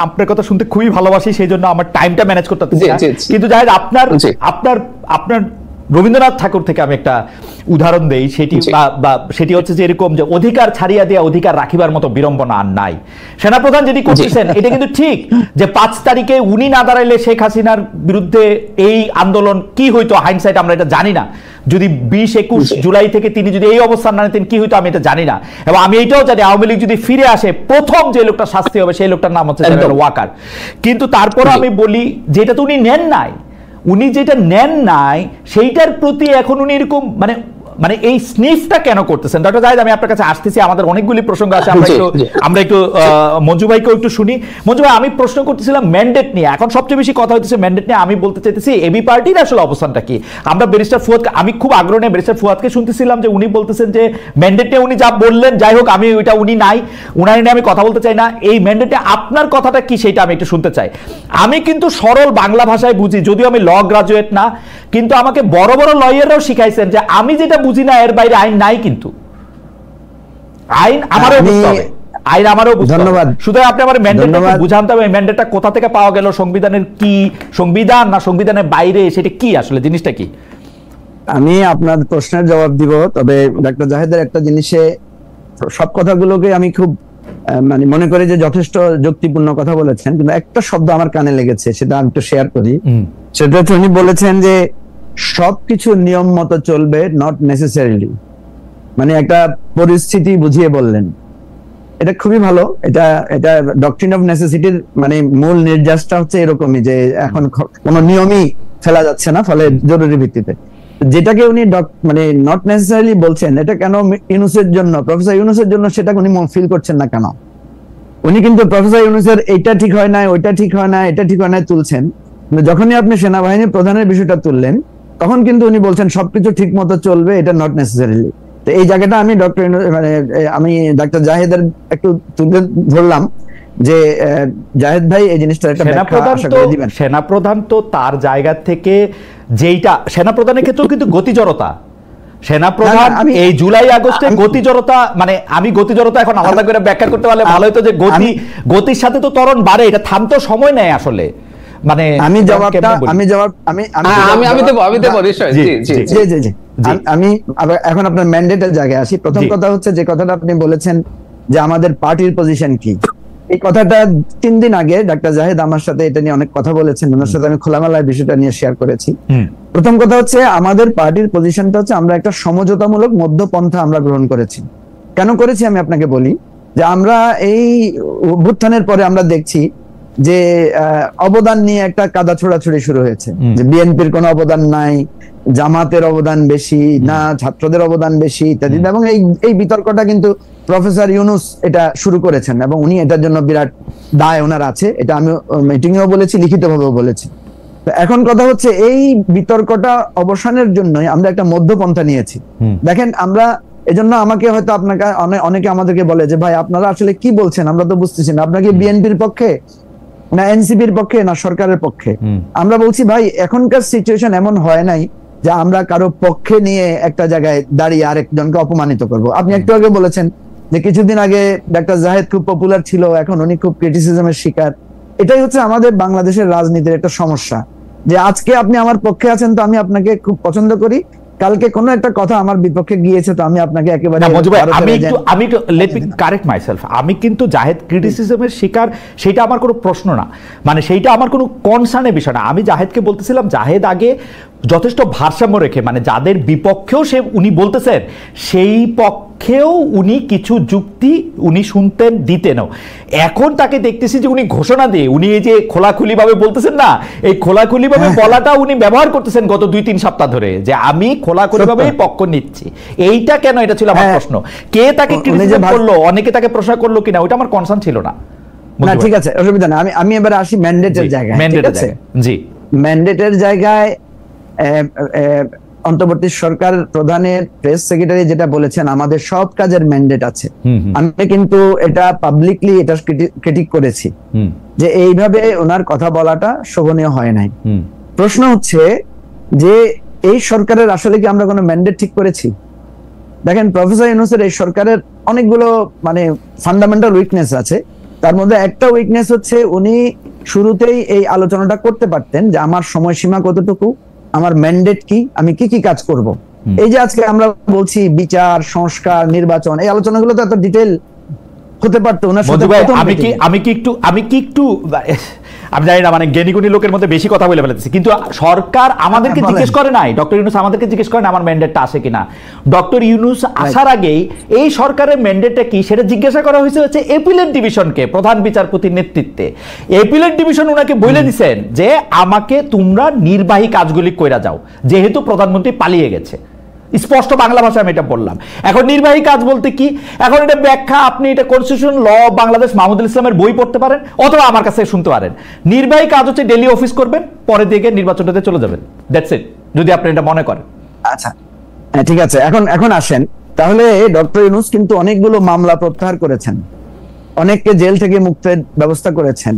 আপনার কথা শুনতে খুবই ভালোবাসি, সেই জন্য আমার টাইমটা ম্যানেজ করতে পারছি না। কিন্তু জাহেদ, আপনার রবীন্দ্রনাথ ঠাকুর থেকে আমি একটা উদাহরণ দেই, সেটি হচ্ছে যে এরকম যে অধিকার ছাড়িয়া দিয়া অধিকার রাখিবার মতো বিড়ম্বনা আর নাই। সেনাপ্রধান যেটি করতেছেন এটা কিন্তু ঠিক, যে 5 তারিখে উনি না দাঁড়াইলে শেখ হাসিনার বিরুদ্ধে এই আন্দোলন কি হইতো, হাইন্ডসাইট আমরা এটা জানি না। যদি 20-21 জুলাই থেকে তিনি যদি এই অবস্থান না নিতেন কি হইতো আমি এটা জানি না। এবং আমি এটাও জানি আওয়ামী লীগ যদি ফিরে আসে, প্রথম যে লোকটা শাস্তি হবে সেই লোকটার নাম হচ্ছে জেনারেল ওয়াকার। কিন্তু তারপর আমি বলি যেটা তো উনি নেন নাই, উনি যেটা নেন নাই সেইটার প্রতি এখন উনি এরকম মানে এই স্নিফটা কেন করতেছেন? ডক্টর জাহেদ, আমি আপনার কাছে আসতেছি, আমাদের অনেকগুলি প্রসঙ্গ আছে, আমরা একটু মঞ্জু ভাইকেও একটু শুনি। মঞ্জু ভাই, আমি প্রশ্ন করতেছিলাম ম্যান্ডেট নিয়ে, এখন সবচেয়ে বেশি কথা হচ্ছে ম্যান্ডেট নিয়ে। আমি বলতে চাইতেছি এবি পার্টির আসলে অবস্থানটা কি। আমরা ব্যারিস্টার ফুয়াদ, আমি খুব আগ্রহ নিয়ে ব্যারিস্টার ফুয়াদকে শুনতেছিলাম যে উনি বলতেছেন যে ম্যান্ডেট নিয়ে উনি যা বললেন, যাই হোক আমি ওইটা উনি নাই, উনার নিয়ে আমি কথা বলতে চাই না। এই ম্যান্ডেটে আপনার কথাটা কি সেটা আমি একটু শুনতে চাই। আমি কিন্তু সরল বাংলা ভাষায় বুঝি, যদিও আমি ল গ্রাজুয়েট না, কিন্তু আমাকে বড় বড় লয়াররাও শিখাইছেন যে আমি যেটা বুঝি না এর বাইরে আইন নাই, কিন্তু আইন আমারও বুঝতে হবে, আইন আমারও বুঝতে হবে। ধন্যবাদ। শুধু আপনি আমার ম্যান্ডেটটা বুঝাতে হবে, ম্যান্ডেটটা কোথা থেকে পাওয়া গেল, সংবিধানের কি, সংবিধান না সংবিধানের বাইরে, সেটা কি আসলে জিনিসটা কি? আমি আপনার প্রশ্নের জবাব দিব, তবে ডক্টর জাহেদের একটা জিনিসে সব কথাগুলোকে আমি খুব মানে মনে করি যে যথেষ্ট যুক্তিপূর্ণ কথা বলেছেন, কিন্তু একটা শব্দ আমার কানে লেগেছে, সেটা আমি একটু শেয়ার করি। সেটা হচ্ছে উনি বলেছেন যে সবকিছু নিয়ম মতো চলবে, নট নেসেসারিলি, মানে একটা পরিস্থিতি বুঝিয়ে বললেন। এটা খুবই ভালো। এটা এটা ডক্ট্রিন অফ নেসেসিটির মানে মূল নির্যাসটা হচ্ছে এরকমই, যে এখন কোনো নিয়মই ফেলা যাচ্ছে না, ফলে জরুরি ভিত্তিতে যেটাকে উনি মানে নট নেসেসারিলি বলছেন, এটা কেন ইউনূসের জন্য, প্রফেসর ইউনূসের জন্য সেটা উনি ফিল করছেন না কেন? উনি কিন্তু প্রফেসর ইউনূসের এইটা ঠিক হয় না, ওইটা ঠিক হয় না, এটা ঠিক হয় না তুলছেন, কিন্তু যখনই আপনি সেনাবাহিনী প্রধানের বিষয়টা তুললেন তখন কিন্তু উনি বলছেন সবকিছু ঠিক মতো চলবে, এটা নট নেসেসারিলি। তো এই জায়গাটা আমি আমি ডাক্তার জাহেদের একটু তুলে ধরলাম যে জাহেদ ভাই এই জিনিসটা একটা ব্যাখ্যা আশা করে দিবেন। সেনাপ্রধান তো তার জায়গা থেকে যেইটা, সেনাপ্রধানের ক্ষেত্রেও কিন্তু গতিজড়তা, সেনাপ্রধান এই জুলাই আগস্টে গতিজড়তা, মানে আমি গতিজড়তা এখন আলাদা করে ব্যাখ্যা করতে পারলে ভালো হতো, যে গতির সাথে তো ত্বরণ বাড়ে, এটা থামতে সময় নেয় আসলে। মানে আমি এখন আপনার ম্যান্ডেটের জায়গায় আসি। প্রথম কথা হচ্ছে যে কথাটা আপনি বলেছেন যে আমাদের পার্টির পজিশন কি, এই কথাটা 3 দিন আগে ডাক্তার জাহেদ আমার সাথে এটা নিয়ে অনেক কথা বলেছেন, ওনার সাথে আমি খোলামেলা বিষয়টা নিয়ে শেয়ার করেছি। প্রথম কথা হচ্ছে আমাদের পার্টির পজিশনটা হচ্ছে আমরা একটা সমঝোতামূলক মধ্যপন্থা আমরা গ্রহণ করেছি। কেন করেছি আমি আপনাকে বলি, যে আমরা এই অভ্যুত্থানের পরে আমরা দেখছি যে অবদান নিয়ে একটা কাদা ছোড়াছুড়ি শুরু হয়েছে, যে বিএনপির কোনো অবদান নাই, জামাতের অবদান বেশি না, ছাত্রদের অবদান বেশি ইত্যাদি, এবং এই বিতর্কটা কিন্তু প্রফেসর ইউনূস এটা শুরু করেছেন এবং উনি এটার জন্য বিরাট দায় ওনার আছে, এটা আমি মিটিং এও বলেছি, লিখিতভাবেও বলেছি। এখন কথা হচ্ছে এই বিতর্কটা অবসানের জন্যই আমরা একটা মধ্যপন্থা নিয়েছি। দেখেন আমরা এজন্য আমাকে হয়তো আপনাকে অনেকে আমাদেরকে বলে যে ভাই আপনারা আসলে কি বলছেন, আমরা তো বুঝতেছি না, আপনাকে বিএনপির পক্ষে না এনসিপির পক্ষে না সরকারের পক্ষে? আমরা বলছি ভাই এখনকার সিচুয়েশন এমন হয় নাই যে আমরা কারো পক্ষে নিয়ে একটা জায়গায় দাঁড়িয়ে আরেকজনকে অপমানিত করব। আপনি একটু আগে বলেছেন যে কিছুদিন আগে ডাক্তার জাহেদ খুব পপুলার ছিল, এখন উনি খুব ক্রিটিসিজমের শিকার। এটাই হচ্ছে আমাদের বাংলাদেশের রাজনীতির একটা সমস্যা, যে আজকে আপনি আমার পক্ষে আছেন তো আমি আপনাকে খুব পছন্দ করি, কালকে কোনো একটা কথা আমার বিপক্ষে গিয়েছে তো আমি আপনাকে একেবারে আমি লেট মি কারেক্ট মাইসেলফ, আমি কিন্তু জাহেদ ক্রিটিসিজমের শিকার সেটা আমার কোনো প্রশ্ন না, মানে সেইটা আমার কোনো কনসার্নের বিষয় না। আমি জাহেদকে বলতেছিলাম জাহেদ আগে যথেষ্ট ভারসাম্য রেখে, মানে যাদের বিপক্ষেও উনি বলতেছেন সেই পক্ষেও উনি কিছু যুক্তি উনি শুনতেন, দিতেনও। এখন তাকে দেখতেছি যে উনি ঘোষণা দিয়ে উনি এই যে খোলাখুলি ভাবে বলতেছেন না, এই খোলাখুলি ভাবে বলাটা উনি ব্যবহার করতেছেন গত 2-3 সপ্তাহ ধরে, যে আমি খোলাখুলি ভাবে পক্ষ নিচ্ছি। এইটা কেন, এটা ছিল আমার প্রশ্ন। কে তাকে ক্রিটিসিজম করলো, অনেকে তাকে প্রশ্ন করলো কিনা, ওইটা আমার কনসার্ন ছিল না। ঠিক আছে, অসুবিধা না। আমি এবার আসি ম্যান্ডেটের জায়গায়। জি, ম্যান্ডেটের জায়গায় অন্তর্বর্তী সরকার প্রধানের প্রেস সেক্রেটারি যেটা বলেছেন আমাদের সব কাজের ম্যান্ডেট আছে, আমি কিন্তু এটা পাবলিকলি এটা ক্রিটিক করেছি যে এইভাবে ওনার কথা বলাটা শোভনীয় হয় নাই। প্রশ্ন হচ্ছে যে এই সরকারের আসলে কি আমরা কোনো ম্যান্ডেট ঠিক করেছি? দেখেন প্রফেসর ইউনূসের এই সরকারের অনেকগুলো মানে ফান্ডামেন্টাল উইকনেস আছে, তার মধ্যে একটা উইকনেস হচ্ছে উনি শুরুতেই এই আলোচনাটা করতে পারতেন যে আমার সময়সীমা কতটুকু, আমার ম্যান্ডেট কি, আমি কি কি কাজ করব। এই যে আজকে আমরা বলছি বিচার, সংস্কার, নির্বাচন, এই আলোচনাগুলো তো এত ডিটেইল হতে পারতো ওনার সাথে। আমি কি একটু আমি জানি না, মানে জ্ঞানীগুণী লোকের মধ্যে বেশি কথা বলে ফেলেছি, কিন্তু সরকার আমাদেরকে জিজ্ঞেস করে নাই, ডক্টর ইউনূস আমাদেরকে জিজ্ঞেস করেন আমার ম্যান্ডেটটা আসে কিনা। ডক্টর ইউনূস আসার আগেই এই সরকারের ম্যান্ডেটটা কি সেটা জিজ্ঞাসা করা হয়েছে হচ্ছে এপিলেট ডিভিশনকে, প্রধান বিচারপতির নেতৃত্বে। এপিলেট ডিভিশন ওনাকে বলে দিচ্ছেন যে আমাকে তোমরা নির্বাহী কাজগুলি কইরা যাও, যেহেতু প্রধানমন্ত্রী পালিয়ে গেছে। স্পষ্ট বাংলা ভাষায় আমি এটা বললাম। এখন নির্বাহী কাজ বলতে কি, এখন এটা ব্যাখ্যা আপনি এটা কনস্টিটিউশন ল বাংলাদেশ মাহমুদুল ইসলামের বই পড়তে পারেন অথবা আমার কাছে শুনতে পারেন। নির্বাহী কাজ হচ্ছে ডেলি অফিস করবেন, পরে দিকে নির্বাচনটাতে চলে যাবেন, দ্যাটস ইট, যদি আপনি এটা মনে করেন। আচ্ছা ঠিক আছে, এখন আসেন তাহলে। ডক্টর ইউনূস কিন্তু অনেকগুলো মামলা প্রত্যাহার করেছেন, অনেককে জেল থেকে মুক্তির ব্যবস্থা করেছেন,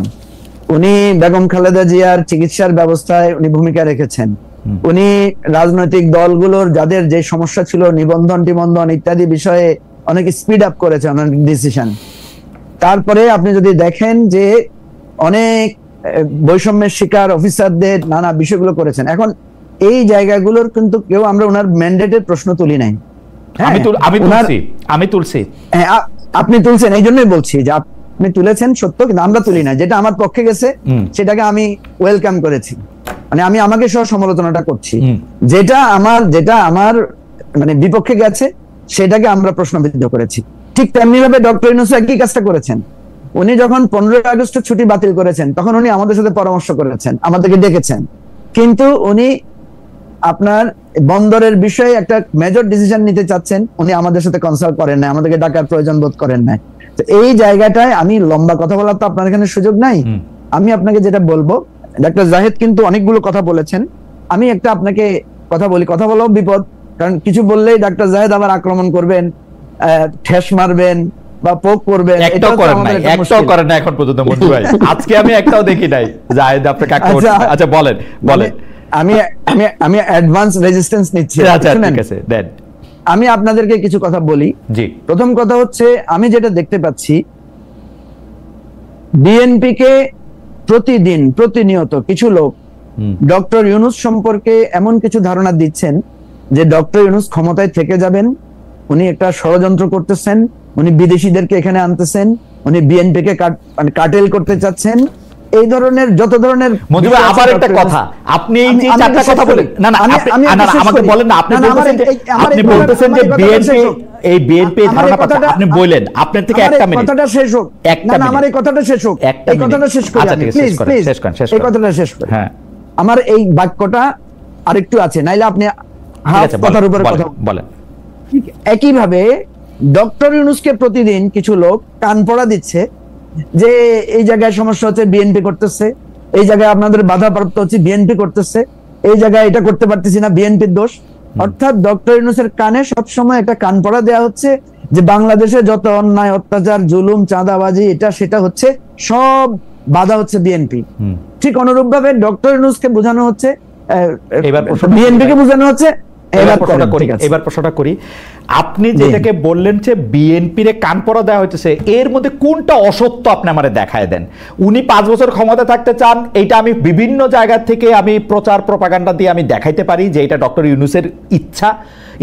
উনি বেগম খালেদা জিয়ার চিকিৎসার ব্যবস্থায় উনি ভূমিকা রেখেছেন, উনি রাজনৈতিক দলগুলোর যাদের যে সমস্যা ছিল নিবন্ধন টিবন্ধন ইত্যাদি বিষয়ে অনেক স্পিড আপ করেছেন অনেক ডিসিশন। তারপরে আপনি যদি দেখেন যে অনেক বৈষম্যের শিকার অফিসারদের নানা বিষয়গুলো করেছেন। এখন এই জায়গাগুলোর কিন্তু কেউ আমরা ওনার ম্যান্ডেটের প্রশ্ন তুলি নাই, আমি তুলছি আপনি তুলছেন, এই জন্যই বলছি যে আপনি তুলেছেন সত্য, কিন্তু আমরা তুলি না। যেটা আমার পক্ষে গেছে সেটাকে আমি ওয়েলকাম করেছি, মানে আমি আমাকে সহ সমালোচনাটা করছি। যেটা আমার মানে বিপক্ষে গেছে সেটাকে আমরা প্রশ্নবিদ্ধ করেছি। ঠিক তেমনি ভাবে ডক্টর ইউনূস একই কাজটা করেছেন। উনি যখন 15 আগস্ট ছুটি বাতিল করেছেন তখন উনি আমাদের সাথে পরামর্শ করেছেন, আমাদেরকে ডেকেছেন, কিন্তু উনি আপনার বন্দরের বিষয়ে একটা মেজর ডিসিশন নিতে চাচ্ছেন, উনি আমাদের সাথে কনসাল্ট করেন না, আমাদেরকে ডাকার প্রয়োজন বোধ করেন না। তো এই জায়গাটায় আমি লম্বা কথা বলার তো আপনার এখানে সুযোগ নাই। আমি আপনাকে যেটা বলবো, ডাক্তার জাহেদ কিন্তু অনেকগুলো কথা বলেছেন, আমি একটা আপনাকে কথা বলি, কথা বলাও বিপদ, কারণ কিছু বললেই ডাক্তার জাহেদ আবার আক্রমণ করবেন, ঠেস মারবেন বা পোক করবেন। একটাও করেন না এখন পর্যন্ত মঞ্জু ভাই, আজকে আমি একটাও দেখি নাই জাহেদ আপনাকে আক্রমণ। আচ্ছা বলেন। আমি অ্যাডভান্স রেজিস্ট্যান্স নিচ্ছি। আচ্ছা ঠিক আছে দেন। আমি আপনাদেরকে কিছু কথা বলি। জি। প্রথম কথা হচ্ছে, আমি যেটা দেখতে পাচ্ছি, বিএনপি কে প্রতিনিয়ত কিছু লোক ডক্টর ইউনূস সম্পর্কে এমন কিছু ধারণা দিচ্ছেন যে ডক্টর ইউনূস ক্ষমতায় থেকে যাবেন, উনি একটা ষড়যন্ত্র করতেছেন, উনি বিদেশিদেরকে এখানে আনতেছেন, উনি বিএনপি কে কার্টেল করতে চাচ্ছেন, এই ধরনের যত ধরনের। আবার একটা কথা, আপনি এই যে চারটা কথা বলেন, না আমাকে বলেন না, আপনি বলতেছেন যে বিএনপি ধারণা পাচ্ছে, আপনি বলেন, আপনার থেকে একটা মিনিট, কথাটা শেষ হোক, না আমার এই কথাটা শেষ হোক, এই কথাটা শেষ করি আমি, প্লিজ এই কথাটা শেষ করি। হ্যাঁ, আমার এই বাক্যটা আরেকটু আছে, নাইলে আপনি কথার উপরে কথা বলেন। একইভাবে ডক্টর ইউনূসকে প্রতিদিন কিছু লোক কান পড়া দিচ্ছে যে এই জায়গায় সমস্যা হচ্ছে বিএনপি করতেছে, এই জায়গায় আপনাদের বাধাপ্রাপ্ত হচ্ছে বিএনপি করতেছে, এই জায়গায় এটা করতে পারতেছি না বিএনপির দোষ। অর্থাৎ ডক্টর ইউনূসের কানে সবসময় একটা কান পড়া দেওয়া হচ্ছে যে বাংলাদেশে যত অন্যায়, অত্যাচার, জুলুম, চাঁদাবাজি, এটা সেটা হচ্ছে, সব বাধা হচ্ছে বিএনপি। ঠিক অনুরূপ ভাবে ডক্টর ইউনূসকে বোঝানো হচ্ছে, বিএনপি কে বোঝানো হচ্ছে। এবার প্রশ্নটা করি, আপনি যেটাকে বললেন যে বিএনপির কান পড়া দেওয়া হইতেছে, এর মধ্যে কোনটা অসত্য আপনি আমারে দেখায় দেন। উনি 5 বছর ক্ষমতা থাকতে চান, এইটা আমি বিভিন্ন জায়গা থেকে আমি প্রচার প্রপাগান্ডা দিয়ে আমি দেখাইতে পারি যে এটা ডক্টর ইউনূসের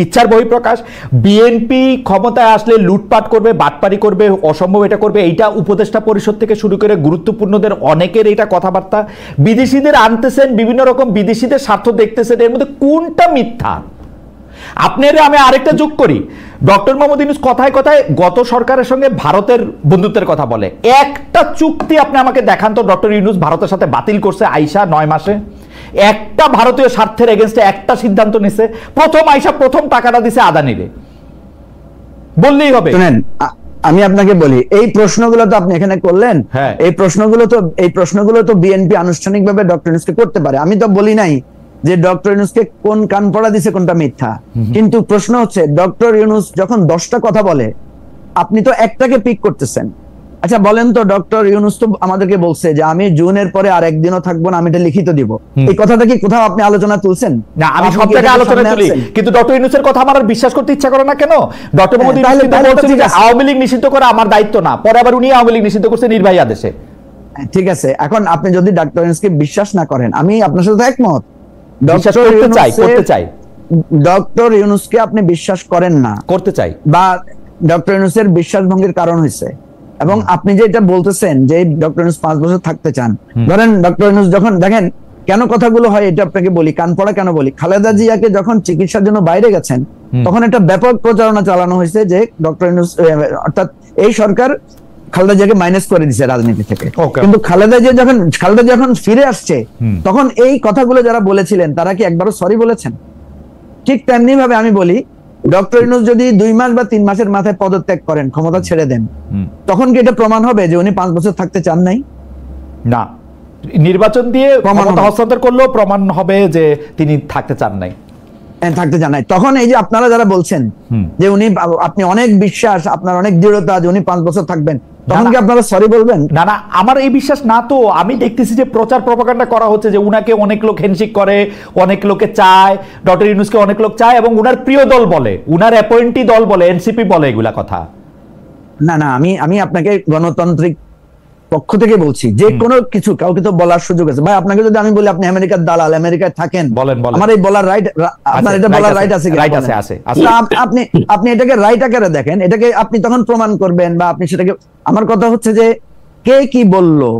ইচ্ছার বহিঃপ্রকাশ। বিএনপি ক্ষমতায় আসলে লুটপাট করবে, বাটপারি করবে, অসম্ভব এটা করবে, এইটা উপদেষ্টা পরিষদ থেকে শুরু করে গুরুত্বপূর্ণদের অনেকের এটা কথাবার্তা। বিদেশিদের আনতেছেন, বিভিন্ন রকম বিদেশিদের স্বার্থ দেখতেছেন, এর মধ্যে কোনটা মিথ্যা? আপনারা আমি আরেকটা যোগ করি, ডক্টর মোহাম্মদ ইউনূস কথায় কথায় গত সরকারের সঙ্গে ভারতের বন্ধুত্বের কথা বলে, একটা চুক্তি আপনি আমাকে দেখান তো ডক্টর ইউনূস ভারতের সাথে বাতিল করছে আইসা 9 মাসে, একটা ভারতীয় স্বার্থের এগেইনস্টে একটা সিদ্ধান্ত নিছে, প্রথম আইসা প্রথম টাকাটা দিছে আদানিরে, বললেই হবে। শুনেন, আমি আপনাকে বলি, এই প্রশ্নগুলো তো আপনি এখানে করলেন, এই প্রশ্নগুলো তো বিএনপি আনুষ্ঠানিকভাবে ডক্টর ইউনূসকে করতে পারে। আমি তো বলি নাই যে ডক্টর ইউনূসকে কোন কান পড়া দিছে কোনটা মিথ্যা, কিন্তু প্রশ্ন হচ্ছে ডক্টর ইউনূস যখন 10টা কথা বলে, আপনি তো একটাকে পিক করতেছেন। আচ্ছা বলেন তো, ডক্টর ইউনূস তো আমাদেরকে বলছে যে আমি জুনের পরে আর একদিনও থাকবো না, আমি এটা লিখিত দিব। এই কথাটা কি কোথাও আপনি আলোচনা তুলছেন? না, আমি সব জায়গায় আলোচনা তুলি, কিন্তু ডক্টর ইউনূসের কথা আমার বিশ্বাস করতে ইচ্ছা করে না কেন? ডক্টর মোহাম্মদ ইউনূস বলছেন যে আওয়ামী লীগ নিষিদ্ধ করা আমার দায়িত্ব না, পরে আবার উনি আওয়ামী লীগ নিষিদ্ধ করছে নির্বাহী আদেশে। ঠিক আছে, এখন আপনি যদি ডক্টর ইউনূসকে বিশ্বাস না করেন, আমি আপনার সাথে একমত, করতে চাই, ডক্টর ইউনূসকে আপনি বিশ্বাস করেন না, করতে চাই, বা ডক্টর ইউনূসের বিশ্বাস ভঙ্গের কারণ হয়েছে, এবং আপনি যে এটা বলতেছেন যে ডক্টর ইউনূস 5 বছর থাকতে চান, ধরেন ডক্টর ইউনূস যখন, দেখেন কেন কথাগুলো হয় এটা আপনাকে বলি, কান পড়া কেন বলি। খালেদা জিয়াকে যখন চিকিৎসার জন্য বাইরে গেছেন, তখন একটা ব্যাপক প্রচারণা চালানো হয়েছে যে ডক্টর ইউনূস, অর্থাৎ এই সরকার খালেদা জিয়াকে মাইনাস করে দিয়েছে রাজনীতি থেকে, কিন্তু খালেদা জিয়া যখন ফিরে আসছে, তখন এই কথাগুলো যারা বলেছিলেন তারা কি একবারও সরি বলেছেন? ঠিক তেমনি ভাবে আমি বলি, ডক্টর ইউনূস যদি 2 মাস বা 3 মাসের মাথায় পদত্যাগ করেন, ক্ষমতা ছেড়ে দেন, তখন কি এটা প্রমাণ হবে যে উনি 5 বছর থাকতে চান নাই? না, নির্বাচন দিয়ে ক্ষমতা হস্তান্তর করলেও প্রমাণ হবে যে তিনি থাকতে চান নাই। তখন এই যে আপনারা যারা বলছেন যে উনি, আপনি অনেক বিশ্বাস, আপনার অনেক দৃঢ়তা যে উনি 5 বছর থাকবেন, তখন কি আপনারা সরি বলবেন? না না, আমার এই বিশ্বাস না, তো আমি দেখতেছি যে প্রচার প্রপাগান্ডা করা হচ্ছে যে উনাকে অনেক লোক হ্যান্ডশেক করে, অনেক লোকে চায়, ডক্টর ইউনূসকে অনেক লোক চায়, এবং উনার প্রিয় দল বলে, উনার অ্যাপয়েন্টি দল বলে, এনসিপি বলে, এগুলা কথা। না না, আমি আপনাকে গণতান্ত্রিক পক্ষ থেকে বলছি, যে কোনো কিছু কাউকে তো বলার সুযোগ আছে। ভাই আপনাকে যদি আমি বলি আপনি আমেরিকার দালাল, আমেরিকায় থাকেন, আমার এই বলার রাইট, আপনার এটা বলার রাইট আছে? আপনি এটাকে রাইট আকারে দেখেন, এটাকে আপনি তখন প্রমাণ করবেন বা আপনি সেটাকে। আমার কথা হচ্ছে যে কে কি বললো,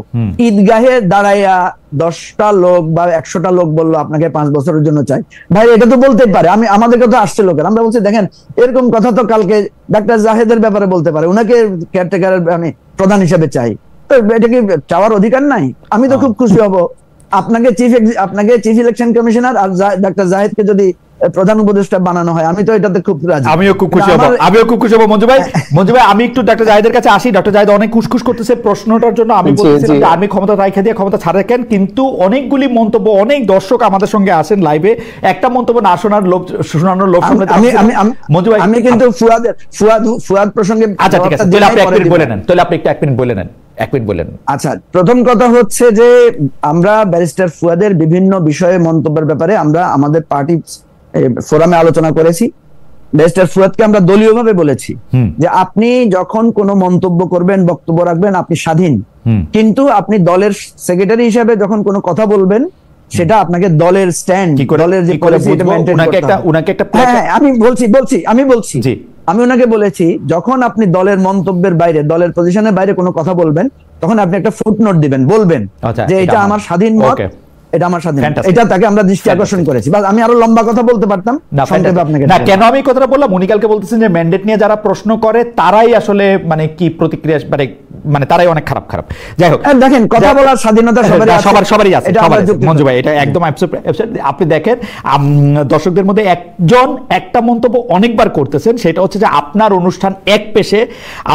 ঈদগাহে দাঁড়াইয়া 10টা লোক বা 100টা লোক বললো আপনাকে 5 বছরের জন্য চাই, ভাই এটা তো বলতে পারে। আমাদেরকে তো আসছে লোকের, আমরা বলছি দেখেন এরকম কথা তো কালকে ডাক্তার জাহেদের ব্যাপারে বলতে পারে, ওনাকে কেয়ারটেকারের আমি প্রধান হিসেবে চাই, তো এটা কি চাওয়ার অধিকার নাই? আমি তো খুব খুশি হব আপনাকে চিফ ইলেকশন কমিশনার আর ডাক্তার জাহেদকে যদি প্রধান উপদেষ্টা বানানো হয়, আমি তো এটাতে খুব রাজি। আমিও খুব খুশি হব মঞ্জু ভাই। আমি একটু ডক্টর জাহেদের কাছে আসি। ডক্টর জাহেদ অনেক খুশখুশ করতেছে প্রশ্নটার জন্য। আমি বলছিলাম যে আর্মি ক্ষমতা রাইখা দিয়ে ক্ষমতা ছাড়া কেন, কিন্তু অনেকগুলি মন্তব্য, অনেক দর্শক আমাদের সঙ্গে আসেন লাইভে, একটা মন্তব্য না শোনানোর লোক মঞ্জু ভাই। আমি কিন্তু ফুয়াদ প্রসঙ্গে, আচ্ছা ঠিক আছে, তাহলে আপনি 1 মিনিট বলে নেন, তাহলে আপনি একটু 1 মিনিট বলে নেন। আচ্ছা, প্রথম কথা হচ্ছে যে আমরা ব্যারিস্টার ফুয়াদের বিভিন্ন বিষয়ে মন্তব্যের ব্যাপারে আমরা আমাদের পার্টি ফোরামে আলোচনা করেছি। ব্যারিস্টার ফুয়াদকে আমরা দলীয়ভাবে বলেছি যে আপনি যখন কোনো মন্তব্য করবেন, বক্তব্য রাখবেন, আপনি স্বাধীন, কিন্তু আপনি দলের সেক্রেটারি হিসেবে যখন কোনো কথা বলবেন সেটা আপনাকে দলের স্ট্যান্ড, দলের যে পলিসি এটা মেইনটেইন করতে হবে। আমি বলছি আমি ওনাকে বলেছি যখন আপনি দলের মন্তব্যের বাইরে, দলের পজিশনের বাইরে কোনো কথা বলবেন, তখন আপনি একটা ফুটনোট দিবেন, বলবেন যে এটা আমার স্বাধীন মত, এটা আমার স্বাধীন, এটা তাকে আমরা দৃষ্টি আকর্ষণ করেছি। আমি আরো লম্বা কথা বলতে পারতাম, কেন আমি কথাটা বললাম, উনি কালকে বলতেছেন যে ম্যান্ডেট নিয়ে যারা প্রশ্ন করে তারাই আসলে মানে কি প্রতিক্রিয়া, মানে তারাই অনেক খারাপ। যাই হোক, দেখেন কথা বলার স্বাধীনতা সবারই আছে মঞ্জু ভাই, এটা একদম। আপনি দেখেন দর্শকদের মধ্যে একজন একটা মন্তব্য অনেকবার করতেছেন, সেটা হচ্ছে যে আপনার অনুষ্ঠান এক পেশে,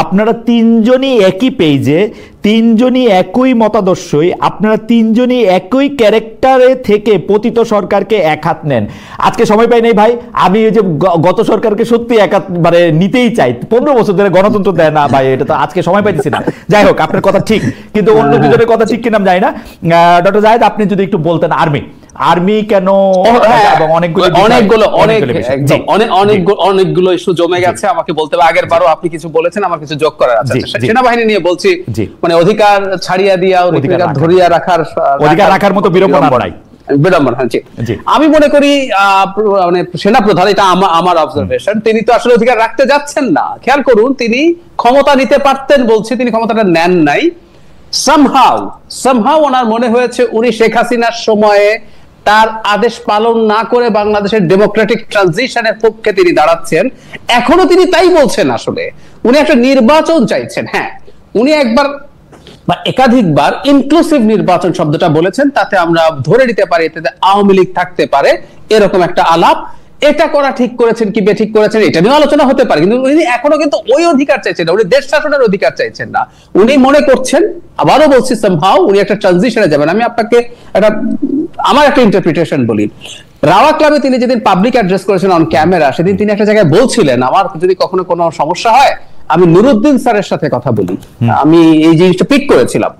আপনারা 3জনই একই পেজে, 3জনই একই মতাদর্শই, আপনারা 3জনই একই ক্যারেক্টারে থেকে পতিত সরকারকে এক হাত নেন। আজকে সময় পাই নাই ভাই, আমি ওই যে গত সরকারকে সত্যি এক হাত মানে নিতেই চাই, 15 বছর ধরে গণতন্ত্র দেয় না ভাই, এটা তো আজকে সময় পাইতেছি না। যাই হোক, আপনার কথা ঠিক, কিন্তু অন্য দুজনের কথা ঠিক কিনা জানি না। ডক্টর জাহেদ, আপনি যদি একটু বলতেন আর্মি কেন, অনেকগুলো ইস্যু জমে গেছে, আমাকে বলতে হবে। আগের বারও আপনি কিছু বলেছেন, আমার কিছু যোগ করার আছে। সেনাবাহিনী নিয়ে বলছি, মানে অধিকার ছাড়িয়ে দিয়া, অধিকার ধরিয়া রাখার মতো বিড়ম্বনা নাই। আমি মনে করি মানে সেনাপ্রধান, এটা আমার অবজারভেশন, তিনি তো আসলে অধিকার রাখতে যাচ্ছেন না। খেয়াল করুন, তিনি ক্ষমতা নিতে পারতেন বলছি, তিনি ক্ষমতাটা নেন নাই। সামহাউ ওনার মনে হয়েছে উনি শেখ হাসিনার সময়ে তার আদেশ পালন না করে বাংলাদেশের ডেমোক্রেটিক ট্রানজিশনের পক্ষে তিনি দাঁড়াচ্ছেন। এখনো তিনি তাই বলছেন। আসলে উনি একটা নির্বাচন চাইছেন। হ্যাঁ, উনি একবার বা একাধিকবার ইনক্লুসিভ নির্বাচন শব্দটা বলেছেন, তাতে আমরা ধরে নিতে পারি এতে আওয়ামী লীগ থাকতে পারে, এরকম একটা আলাপ। এটা করা ঠিক করেছেন কি বেঠিক করেছেন এটা নিয়ে আলোচনা হতে পারে, কিন্তু উনি এখনো কিন্তু ওই অধিকার চাইছেন না, উনি দেশ শাসনের অধিকার চাইছেন না। উনি মনে করছেন, আবারও বলছি, সামহাউ উনি একটা ট্রানজিশনে যাবেন। আমি আপনাকে আমার একটা ইন্টারপ্রিটেশন বলি। রাওয়া ক্লাবে তিনি যেদিন পাবলিক অ্যাড্রেস করেছেন অন ক্যামেরা, সেদিন তিনি একটা জায়গায় বলছিলেন, আমার যদি কখনো কোনো সমস্যা হয় আমি নুরুদ্দিন স্যারের সাথে কথা বলি। আমি এই জিনিসটা পিক করেছিলাম।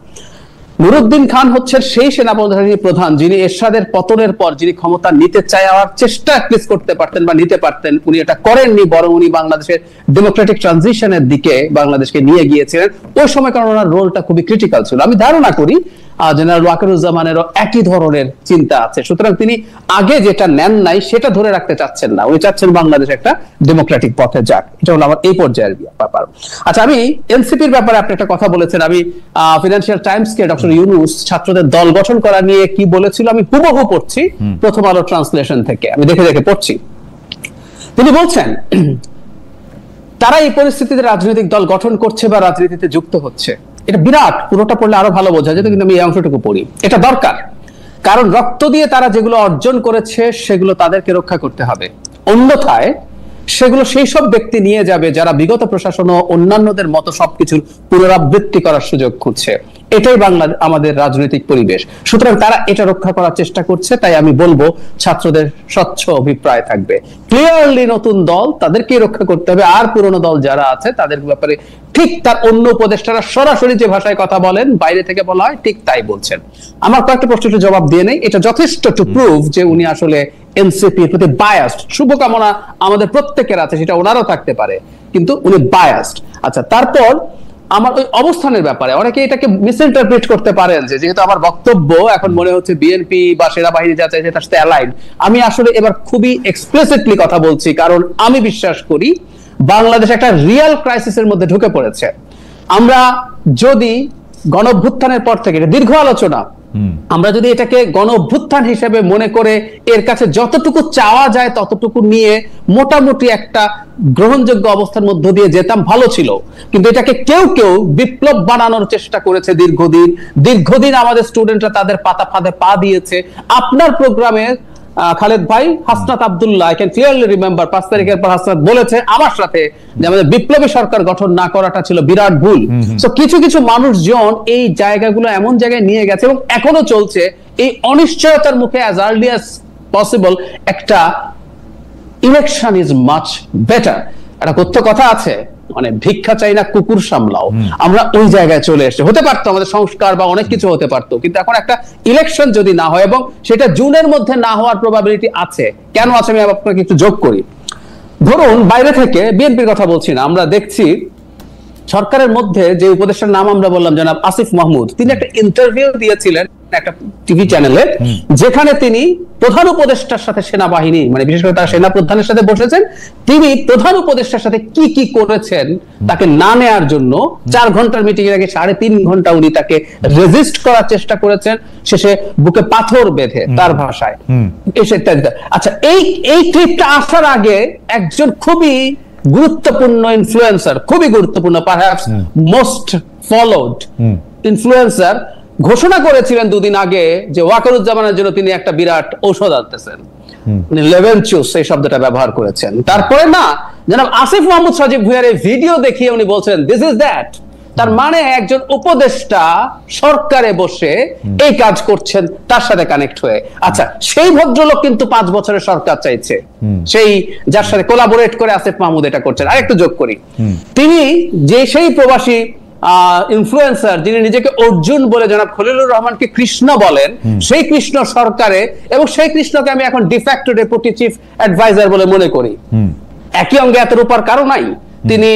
নুরুদ্দিন খান হচ্ছেন সেই সেনাবাহিনী প্রধান যিনি এরশাদের পতনের পর যিনি ক্ষমতা নিতে চাওয়ার চেষ্টা অ্যাটলিস্ট করতে পারতেন বা নিতে পারতেন, উনি এটা করেননি, বরং উনি বাংলাদেশের ডেমোক্রেটিক ট্রানজিশনের দিকে বাংলাদেশকে নিয়ে গিয়েছিলেন ওই সময়, কারণ ওনার রোলটা খুবই ক্রিটিক্যাল ছিল। আমি ধারণা করি জেনারেল ওয়াকারুজ্জামানেরও একই ধরনের চিন্তা আছে। সুতরাং তিনি আগে যেটা নেন নাই সেটা ধরে রাখতে চাচ্ছেন না, উনি চাচ্ছেন বাংলাদেশ একটা ডেমোক্রেটিক পথে যাক। এটা হলো আমার এই পর্যায়ের ব্যাপার। আচ্ছা, আমি এনসিপির ব্যাপারে আপনি একটা কথা বলেছেন। আমি ফিনান্সিয়াল টাইমসকে ডক্টর ইউনূস ছাত্রদের দল গঠন করা নিয়ে কি বলেছিল আমি হুবহু পড়ছি, প্রথম আলো ট্রান্সলেশন থেকে আমি দেখে দেখে পড়ছি। তিনি বলছেন তারা এই পরিস্থিতিতে রাজনৈতিক দল গঠন করছে বা রাজনীতিতে যুক্ত হচ্ছে। এটা বিরাট, পুরোটা পড়লে আরো ভালো বোঝা যেত, কিন্তু আমি এই অংশটুকু পড়ি। এটা দরকার, কারণ রক্ত দিয়ে তারা যেগুলো অর্জন করেছে সেগুলো তাদেরকে রক্ষা করতে হবে, অন্যথায় সেগুলো সেই সব ব্যক্তি নিয়ে যাবে যারা বিগত প্রশাসন ও অন্যান্যদের মতো সবকিছুর পুনরাবৃত্তি করার সুযোগ খুঁজছে। এটাই বাংলা আমাদের রাজনৈতিক পরিবেশ। সুতরাং তারা এটা রক্ষা করার চেষ্টা করছে। তাই আমি বলবো ছাত্রদের স্বচ্ছ অভিপ্রায় থাকবে, ক্লিয়ারলি নতুন দল তাদেরকেই রক্ষা করতে হবে, আর পুরনো দল যারা আছে তাদের ব্যাপারে ঠিক তার অন্য উপদেষ্টারা সরাসরি যে ভাষায় কথা বলেন, বাইরে থেকে বলা হয়, ঠিক তাই বলছেন। আমার কয়েকটা প্রশ্নের জবাব দিয়ে নেই। এটা যথেষ্ট টু প্রুভ যে উনি আসলে এনসিপির প্রতি বায়াসড। শুভকামনা আমাদের প্রত্যেকের আছে, সেটা ওনারও থাকতে পারে, কিন্তু উনি বায়াসড। আচ্ছা, তারপর আমার ওই অবস্থানের ব্যাপারে অনেকে এটাকে মিসইন্টারপ্রিট করতে পারেন যে যেহেতু আমার বক্তব্য এখন মনে হচ্ছে বিএনপি বা সেনাবাহিনী যা চাইছে তার সাথে অ্যালাইন। আমি আসলে এবার খুবই এক্সপ্লিসিটলি কথা বলছি, কারণ আমি বিশ্বাস করি বাংলাদেশ একটা রিয়েল ক্রাইসিসের মধ্যে ঢুকে পড়েছে। আমরা যদি গণঅভ্যুত্থানের পর থেকে দীর্ঘ আলোচনা, আমরা যদি এটাকে গণঅভ্যুত্থান হিসেবে মনে করে এর কাছে যতটুকু চাওয়া যায় ততটুকু নিয়ে মোটামুটি একটা গ্রহণযোগ্য অবস্থার মধ্য দিয়ে যেতাম, ভালো ছিল। কিন্তু এটাকে কেউ কেউ বিপ্লব বানানোর চেষ্টা করেছে দীর্ঘদিন আমাদের স্টুডেন্টরা তাদের পাতা ফাঁদে পা দিয়েছে। আপনার প্রোগ্রামে খালেদ ভাই, Hasnat Abdullah, I can clearly remember 5 তারিখের পর হাসনাত বলেছে আমার সাথে যে আমাদের বিপ্লবী সরকার গঠন না করাটা ছিল বিরাট ভুল। সো কিছু কিছু মানুষজন এই জায়গাগুলো এমন জায়গায় নিয়ে গেছে এবং এখনো চলছে। এই অনিশ্চয়তার মুখে অ্যাজ আর্লি অ্যাজ পসিবল একটা ইলেকশন ইজ মাচ বেটার। একটা কথা আছে, মানে ভিক্ষা চাই না কুকুর সামলাও। আমরা ওই জায়গায় চলে এসেছি। হতে পারতো আমাদের সংস্কার বা অনেক কিছু হতে পারতো, কিন্তু এখন একটা ইলেকশন যদি না হয় এবং সেটা জুনের মধ্যে না হওয়ার প্রবাবিলিটি আছে। কেন আছে আমি আপনাকে একটু যোগ করি। ধরুন বাইরে থেকে বিএনপির কথা বলছি না, আমরা দেখছি সরকারের মধ্যে যে উপদেষ্টার নাম আমরা বললাম জনাব আসিফ মাহমুদ, তিনি একটা ইন্টারভিউ দিয়েছিলেন একটা টিভি চ্যানেলে, যেখানে তিনি প্রধান উপদেষ্টার সাথে সেনাবাহিনী মানে বিশেষ করে তার সেনা প্রধানের সাথে বসেছেন। তিনি প্রধান উপদেষ্টার সাথে কি কি করেছেন তাকে না নেয়ার জন্য 4 ঘন্টার মিটিং এর আগে 3.5 ঘন্টা উনি তাকে রেজিস্ট করার চেষ্টা করেছেন, শেষে বুকে পাথর বেঁধে তার ভাষায়। আচ্ছা, এই ক্লিপটা আসার আগে একজন খুবই গুরুত্বপূর্ণ ইনফ্লুয়েন্সার, খুবই গুরুত্বপূর্ণ, পারহ্যাপস মোস্ট ফলোড ইনফ্লুয়েন্সার ঘোষণা করেছিলেন 2 দিন আগে যে ওয়াকারুজ্জামানের জন্য তিনি একটা বিরাট ঔষধ আনতেছেন। উনি লেভেনচুস এই শব্দটা ব্যবহার করেছেন। তারপরে না জনাব আসিফ মাহমুদ সজীব ভুঁইয়ার এই ভিডিও দেখিয়ে উনি বলছেন দিস ইজ দ্যাট। তার মানে একজন উপদেষ্টা সরকারে বসে এই কাজ করছেন তার সাথে কানেক্ট হয়ে। আচ্ছা, সেই ভদ্রলোক কিন্তু 5 বছরের সরকার চাইছে, সেই যার সাথে কোলাবোরেট করে আসিফ মাহমুদ এটা করছেন। আরেকটু যোগ করি, তিনি যে সেই প্রবাসী ইনফ্লুয়েন্সার যিনি নিজেকে অর্জুন বলে জনাব খলিলুর রহমানকে কৃষ্ণ বলেন, সেই কৃষ্ণ সরকারে, এবং সেই কৃষ্ণকে আমি এখন ডিফ্যাক্টো ডেপুটি চিফ অ্যাডভাইজার বলে মনে করি। একই অঙ্গে এত রূপার কারণ নাই। তিনি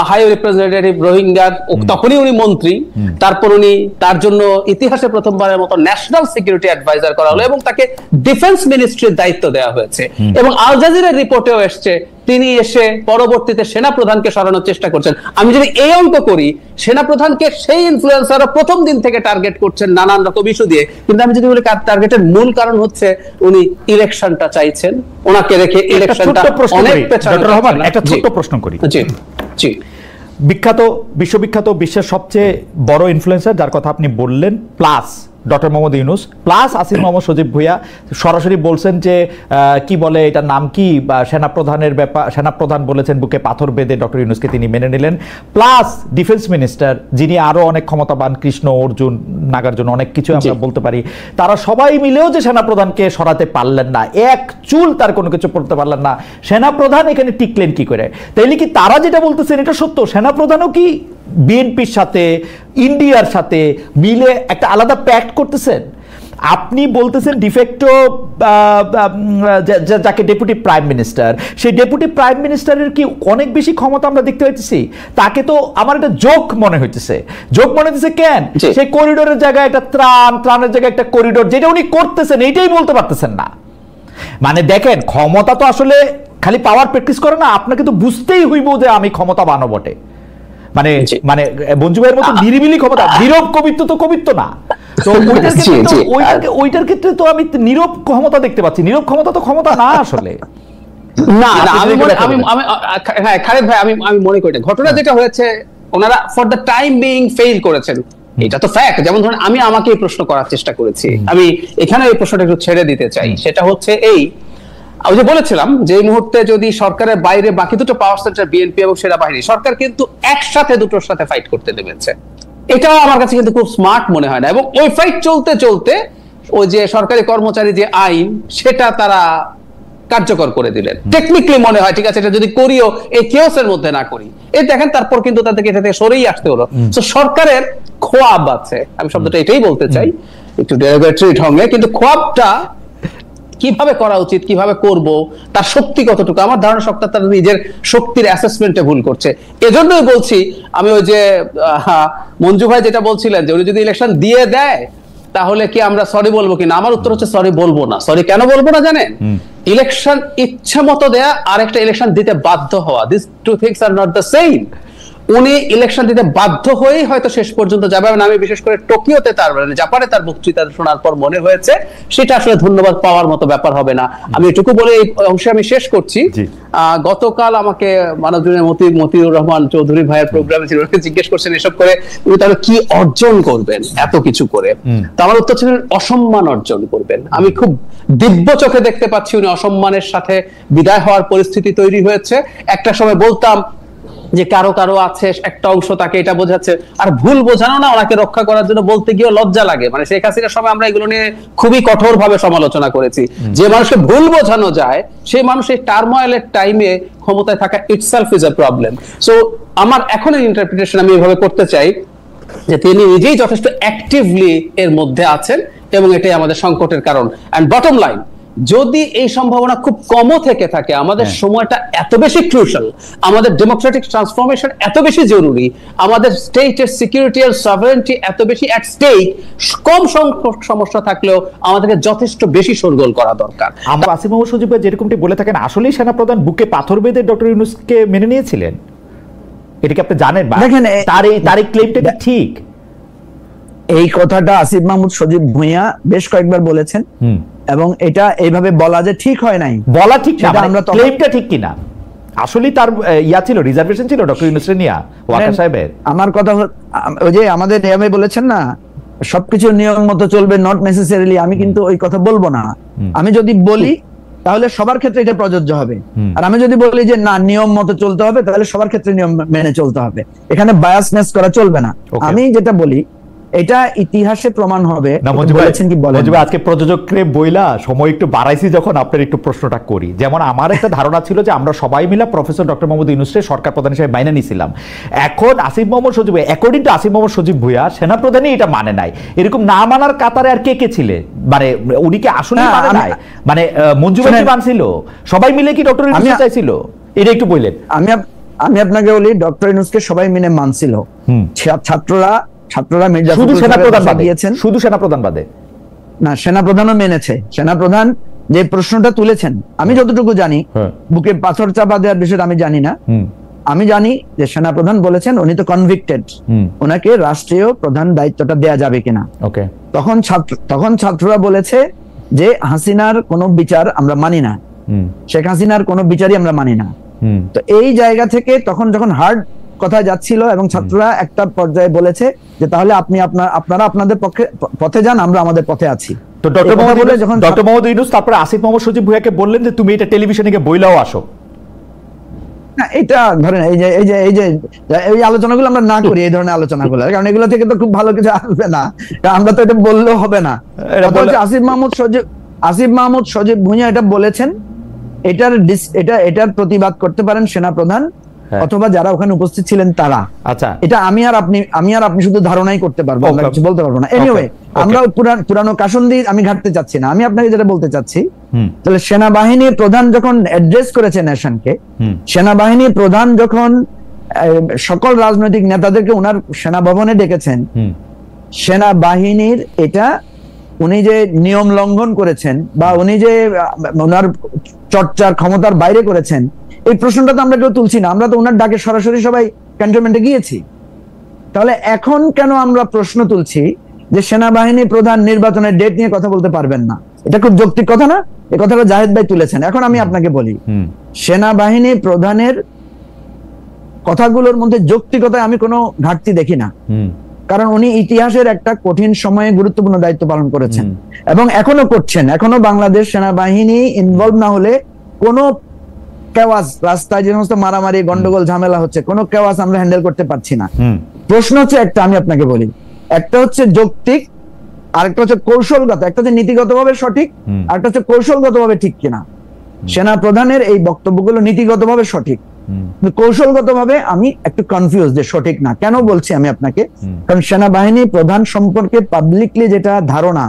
হাই রিপ্রেজেন্টেটিভ রোহিঙ্গার, তখনই উনি মন্ত্রী, তারপর উনি তার জন্য ইতিহাসে প্রথমবারের মতো ন্যাশনাল সিকিউরিটি অ্যাডভাইজার করা হলো এবং তাকে ডিফেন্স মিনিস্ট্রির দায়িত্ব দেওয়া হয়েছে। এবং আল জাজিরার রিপোর্টেও এসছে তিনি এসে পরবর্তীতে সেনাপ্রধানকে সরানোর চেষ্টা করছেন। আমি যদি এই অঙ্ক করি, সেনাপ্রধানকে সেই ইনফ্লুয়েন্সাররা প্রথম দিন থেকে টার্গেট করছেন নানান রকম ইস্যু দিয়ে। কিন্তু আমি যদি বলি টার্গেটের মূল কারণ হচ্ছে উনি ইলেকশনটা চাইছেন, ওনাকে রেখে ইলেকশনটা অনেক পেছনে। একটা ছোট্ট প্রশ্ন করি। জি জি, বিশ্ববিখ্যাত বিশ্বের সবচেয়ে বড় ইনফ্লুয়েন্সার যার কথা আপনি বললেন, plus doctor Mohammad Yunus plus Asif Mohammad Sajib Bhuiyan সরাসরি বলছেন যে কি বলে এটার নাম কি, বা সেনাপ্রধানের ব্যাপার, সেনাপ্রধান বলেছেন বুকে পাথর বেঁধে ডক্টর ইউনূসকে তিনি মেনে নিলেন, প্লাস ডিফেন্স মিনিস্টার যিনি আরো অনেক ক্ষমতাবান, কৃষ্ণ অর্জুন নাগার্জুন অনেক কিছু আমরা বলতে পারি, তারা সবাই মিলেও যে সেনাপ্রধানকে সরাতে পারলেন না, এক চুল তার কোনো কিছু করতে পারলেন না, সেনাপ্রধান এখানে টিকলেন কি করে? তাইলে কি তারা যেটা বলতেছেন এটা সত্য? সেনাপ্রধানও কি বিএনপির সাথে ইন্ডিয়ার সাথে মিলে একটা আলাদা প্যাক্ট করতেছেন? আপনি বলতেছেন ডিফেক্টো যাকে ডেপুটি প্রাইম মিনিস্টার, সেই ডেপুটি প্রাইম মিনিস্টারের কি অনেক বেশি ক্ষমতা আমরা দেখতে পাইতেছি? তাকে তো আমার একটা জোক মনে হইতেছে। জোক মনে হইতেছে কেন? সেই করিডোরের জায়গায় একটা ত্রাণের জায়গায় একটা করিডোর, যেটা উনি করতেছেন এইটাই বলতে পারতেছেন না। মানে দেখেন, ক্ষমতা তো আসলে খালি পাওয়ার প্র্যাকটিস করে না, আপনাকে তো বুঝতেই হইব যে আমি ক্ষমতাবানও বটে। মানে মানে মঞ্জু ভাইয়ের মতো নিরিবিলি ক্ষমতা, নীরব কবিত্ব তো কবিত্ব না। তো ওইটার ক্ষেত্রে তো আমি নীরব ক্ষমতা দেখতে পাচ্ছি। নীরব ক্ষমতা তো ক্ষমতা না আসলে। না না, আমি হ্যাঁ খালেদ ভাই, আমি মনে করি না ঘটনা যেটা হয়েছে, ওনারা for the time being fail করেছেন, এটা তো ফ্যাক্ট। যেমন ধরুন আমি আমাকে প্রশ্ন করার চেষ্টা করেছি, আমি এখানে এই প্রশ্নটা একটু ছেড়ে দিতে চাই। সেটা হচ্ছে এই, আমি যে বলেছিলাম যে এই মুহূর্তে যদি সরকারের বাইরে বাকি দুটো পাওয়ার সেন্টার বিএনপি এবং সেনাবাহিনী, সরকার কিন্তু একসাথে দুটোর সাথে ফাইট করতে নেমেছে। এটাও আমার কাছে কিন্তু খুব স্মার্ট মনে হয় না। এবং ওই ফাইট চলতে চলতে ওই যে সরকারি কর্মচারী যে আইন, সেটা তারা কার্যকর করে দিলেন। টেকনিক্যালি মনে হয় ঠিক আছে, এটা যদি করিও এই কেওসের মধ্যে না করি, এই দেখেন তারপর কিন্তু তাদেরকে এটা থেকে সরেই আসতে হলো। তো সরকারের খোয়াব আছে, আমি শব্দটা এটাই বলতে চাই একটু ডেরিভেটিভ ঢঙে, কিন্তু খোয়াবটা কিভাবে করা উচিত, কিভাবে করব, তার শক্তি কতটুকু, আমার ধারণা সবটা তার নিজের শক্তির অ্যাসেসমেন্টে ভুল করছে। এজন্যই বলছি আমি ওই যে মঞ্জু ভাই যেটা বলছিলেন যে উনি যদি ইলেকশন দিয়ে দেয় তাহলে কি আমরা সরি বলবো কিনা, আমার উত্তর হচ্ছে সরি বলবো না। সরি কেন বলবো না জানেন? ইলেকশন ইচ্ছা মতো দেয়া আর একটা ইলেকশন দিতে বাধ্য হওয়া, this two things are not the same. উনি ইলেকশন দিতে বাধ্য হয়েই হয়তো শেষ পর্যন্ত যাবে। আমি বিশেষ করে টোকিওতে তার জাপানে তার বক্তৃতা শোনার পর মনে হয়েছে সেটা আসলে ধন্যবাদ পাওয়ার মতো ব্যাপার হবে না। আমি এটুকু বলে এই অংশে আমি শেষ করছি। গতকাল আমাকে মানবজমিনের মতিউর রহমান চৌধুরী ভাইয়ের প্রোগ্রামে ছিল, জিজ্ঞেস করছেন এসব করে উনি তাহলে কি অর্জন করবেন এত কিছু করে। তো আমার উত্তর ছিল অসম্মান অর্জন করবেন। আমি খুব দিব্য চোখে দেখতে পাচ্ছি উনি অসম্মানের সাথে বিদায় হওয়ার পরিস্থিতি তৈরি হয়েছে। একটা সময় বলতাম যে কারো কারো আছে একটা অংশ তাকে এটা বোঝাচ্ছে, আর ভুল বোঝানো না, ওনাকে রক্ষা করার জন্য বলতে গিয়ে লজ্জা লাগে। মানে শেখ হাসিনার সময় আমরা এগুলো নিয়ে খুবই কঠোর ভাবে সমালোচনা করেছি। যে মানুষকে ভুল বোঝানো যায় সেই মানুষ এই টার্মোয়েলের টাইমে ক্ষমতায় থাকা itself is a problem. So আমার এখনের ইন্টারপ্রিটেশন আমি এভাবে করতে চাই যে তিনি নিজেই যথেষ্ট অ্যাক্টিভলি এর মধ্যে আছেন এবং এটাই আমাদের সংকটের কারণ। এন্ড বটম লাইন, যদি এই সম্ভাবনা খুব কমও থেকে থাকে, আমাদের সময়টা এত বেশি ক্রুশাল, আমাদের ডেমোক্রেটিক ট্রান্সফরমেশন এত বেশি জরুরি, আমাদের স্টেটের সিকিউরিটি আর সভারেন্টি এত বেশি অ্যাট স্টেক, কম সংখ্যক সমস্যা থাকলেও আমাদেরকে যথেষ্ট বেশি শোরগোল করা দরকার। আমরা আসিফ মাহমুদ সজীব ভাই যেরকমটি বলে থাকেন, আসলেই সেনাপ্রধান বুকে পাথর বেঁধে ডক্টর ইউনূসকে মেনে নিয়েছিলেন? এটা কি আপনি জানেন? দেখেন তার এই ক্লেমটা ঠিক? এই কথাটা আসিফ মাহমুদ সজীব ভুঁইয়া বেশ কয়েকবার বলেছেন এবং এটা এইভাবে বলা যে ঠিক হয় নাই, বলা ঠিক না, আমরা ক্লেমটা ঠিক কিনা আসলে তার ইয়া ছিল, রিজার্ভেশন ছিল ডক্টর ইউনূসের নিয়া ওয়াকার সাহেবের। আমার কথা ওই যে আমাদের নিয়মে বলেছেন না সবকিছু নিয়ম মতো চলবে, নট নেসেসারিলি, আমি কিন্তু ওই কথা বলবো না। আমি যদি বলি তাহলে সবার ক্ষেত্রে এটা প্রযোজ্য হবে, আর আমি যদি বলি যে না নিয়ম মতো চলতে হবে তাহলে সবার ক্ষেত্রে নিয়ম মেনে চলতে হবে। এখানে বায়াসনেস করা চলবে না। আমি যেটা বলি এটা ইতিহাসে প্রমাণ হবে। আজকে প্রযোজককে বইলা সময় একটু বাড়াইছি যখন আপনার একটু প্রশ্নটা করি। যেমন আমার একটা ধারণা ছিল যে আমরা সবাই মিলে প্রফেসর ডক্টর মোহাম্মদ ইউনূসকে সরকার প্রধান হিসেবে মাইনে নিয়েছিলাম। এখন আসিফ মাহমুদ সজীব, অ্যাকর্ডিং টু আসিফ মাহমুদ সজীব ভুঁইয়া, সেনাপ্রধানই এটা মানে নাই। এরকম না মানার কাতারে আর কে কে ছিলে? মানে উনি কি আসলে মানে নাই? মানে মঞ্জু ভাই মানছিল? সবাই মিলে কি ডক্টর ইউনূস চাইছিল? এটা একটু বললেন। আমি আপনাকে বলি ডক্টর ইউনূসকে সবাই মিলে মানছিল। ছাত্ররা মির্জা শুধু সেনাপ্রধান দিয়েছেন, শুধু সেনাপ্রধান বাদে না, সেনাপ্রধানও মেনেছে। সেনাপ্রধান যে প্রশ্নটা তুলেছেন, আমি যতটুকু জানি, বুকে পাথর চাপা দেওয়ার বিষয়টা আমি জানি না, আমি জানি যে সেনাপ্রধান বলেছেন উনি তো কনভিক্টেড, ওনাকে রাষ্ট্রীয় প্রধান দায়িত্বটা দেয়া যাবে কিনা। তখন ছাত্ররা বলেছে যে হাসিনার কোনো বিচার আমরা মানি না, শেখ হাসিনার কোনো বিচারই আমরা মানি না। তো এই জায়গা থেকে তখন যখন হার্ড কথা যাচ্ছিল এবং ছাত্ররা একটা পর্যায়ে বলেছে যে তাহলে আপনারা আপনাদের পথে যান, আমরা আমাদের পথে আছি। তো ডক্টর মোহাম্মদ ইউনূস তারপরে আসিফ মাহমুদ সজীব ভুঁইয়াকে বললেন যে তুমি এটা টেলিভিশনে গিয়ে বইলাও আসো। না, এটা ধরেন এই আলোচনাগুলো আমরা না করি, এই ধরনের আলোচনাগুলো, কারণ এগুলো থেকে তো খুব ভালো কিছু আসবে না, আমরা তো এটা বললেও হবে না। আসিফ মাহমুদ সজীব ভুঁইয়া এটা বলেছেন, এটার প্রতিবাদ করতে পারেন সেনাপ্রধান অথবা যারা ওখানে উপস্থিত ছিলেন তারা। আচ্ছা, এটা আমি আর আপনি শুধু ধারণাই করতে পারবো, আমরা কিছু বলতে পারবো না। এনিওয়ে, আমরা পুরানো কাসন্দি আমি ঘাটতে চাচ্ছি না। আমি আপনাকে যেটা বলতে চাচ্ছি, তাহলে সেনাবাহিনীর প্রধান যখন অ্যাড্রেস করেছে নেশনকে, সেনাবাহিনীর প্রধান যখন সকল রাজনৈতিক নেতাদেরকে ওনার সেনা ভবনে ডেকেছেন, সেনাবাহিনীর এটা উনি যে নিয়ম লঙ্ঘন করেছেন বা উনি যে ওনার চর্চার ক্ষমতার বাইরে করেছেন, এই প্রশ্নটা তো আমরা কেউ তুলছি না। আমরা তো ওনার ডাকে সরাসরি সবাই ক্যান্টনমেন্টে গিয়েছি। তাহলে এখন কেন আমরা প্রশ্ন তুলছি যে সেনাবাহিনী প্রধান নির্বাচনের ডেট নিয়ে কথা বলতে পারবেন না? এটা খুব যৌক্তিক কথা না? এই কথাটা জাহেদ ভাই তুলেছেন। এখন আমি আপনাকে বলি, সেনাবাহিনী প্রধানের কথাগুলোর মধ্যে যৌক্তিকতায় আমি কোনো ঘাটতি দেখি না, কারণ উনি ইতিহাসের একটা কঠিন সময়ে গুরুত্বপূর্ণ দায়িত্ব পালন করেছেন এবং এখনো করছেন। এখনো বাংলাদেশ সেনাবাহিনী ইনভলভ না হলে কোনো কেওয়াস, রাস্তায় যে সমস্ত মারামারি গন্ডগোল ঝামেলা হচ্ছে, কোনো কেওয়াস আমরা হ্যান্ডেল করতে পারছি না। প্রশ্ন হচ্ছে একটা, আমি আপনাকে বলি, একটা হচ্ছে যৌক্তিক, আরেকটা হচ্ছে কৌশলগত। একটা হচ্ছে নীতিগতভাবে সঠিক, আরেকটা হচ্ছে কৌশলগতভাবে ঠিক কিনা। সেনা প্রধানের এই বক্তব্যগুলো নীতিগতভাবে সঠিক, কৌশলগতভাবে আমি একটু কনফিউজ যে সঠিক না। কেন বলছি আমি আপনাকে? কারণ সেনাবাহিনী প্রধান সম্পর্কে পাবলিকলি যেটা ধারণা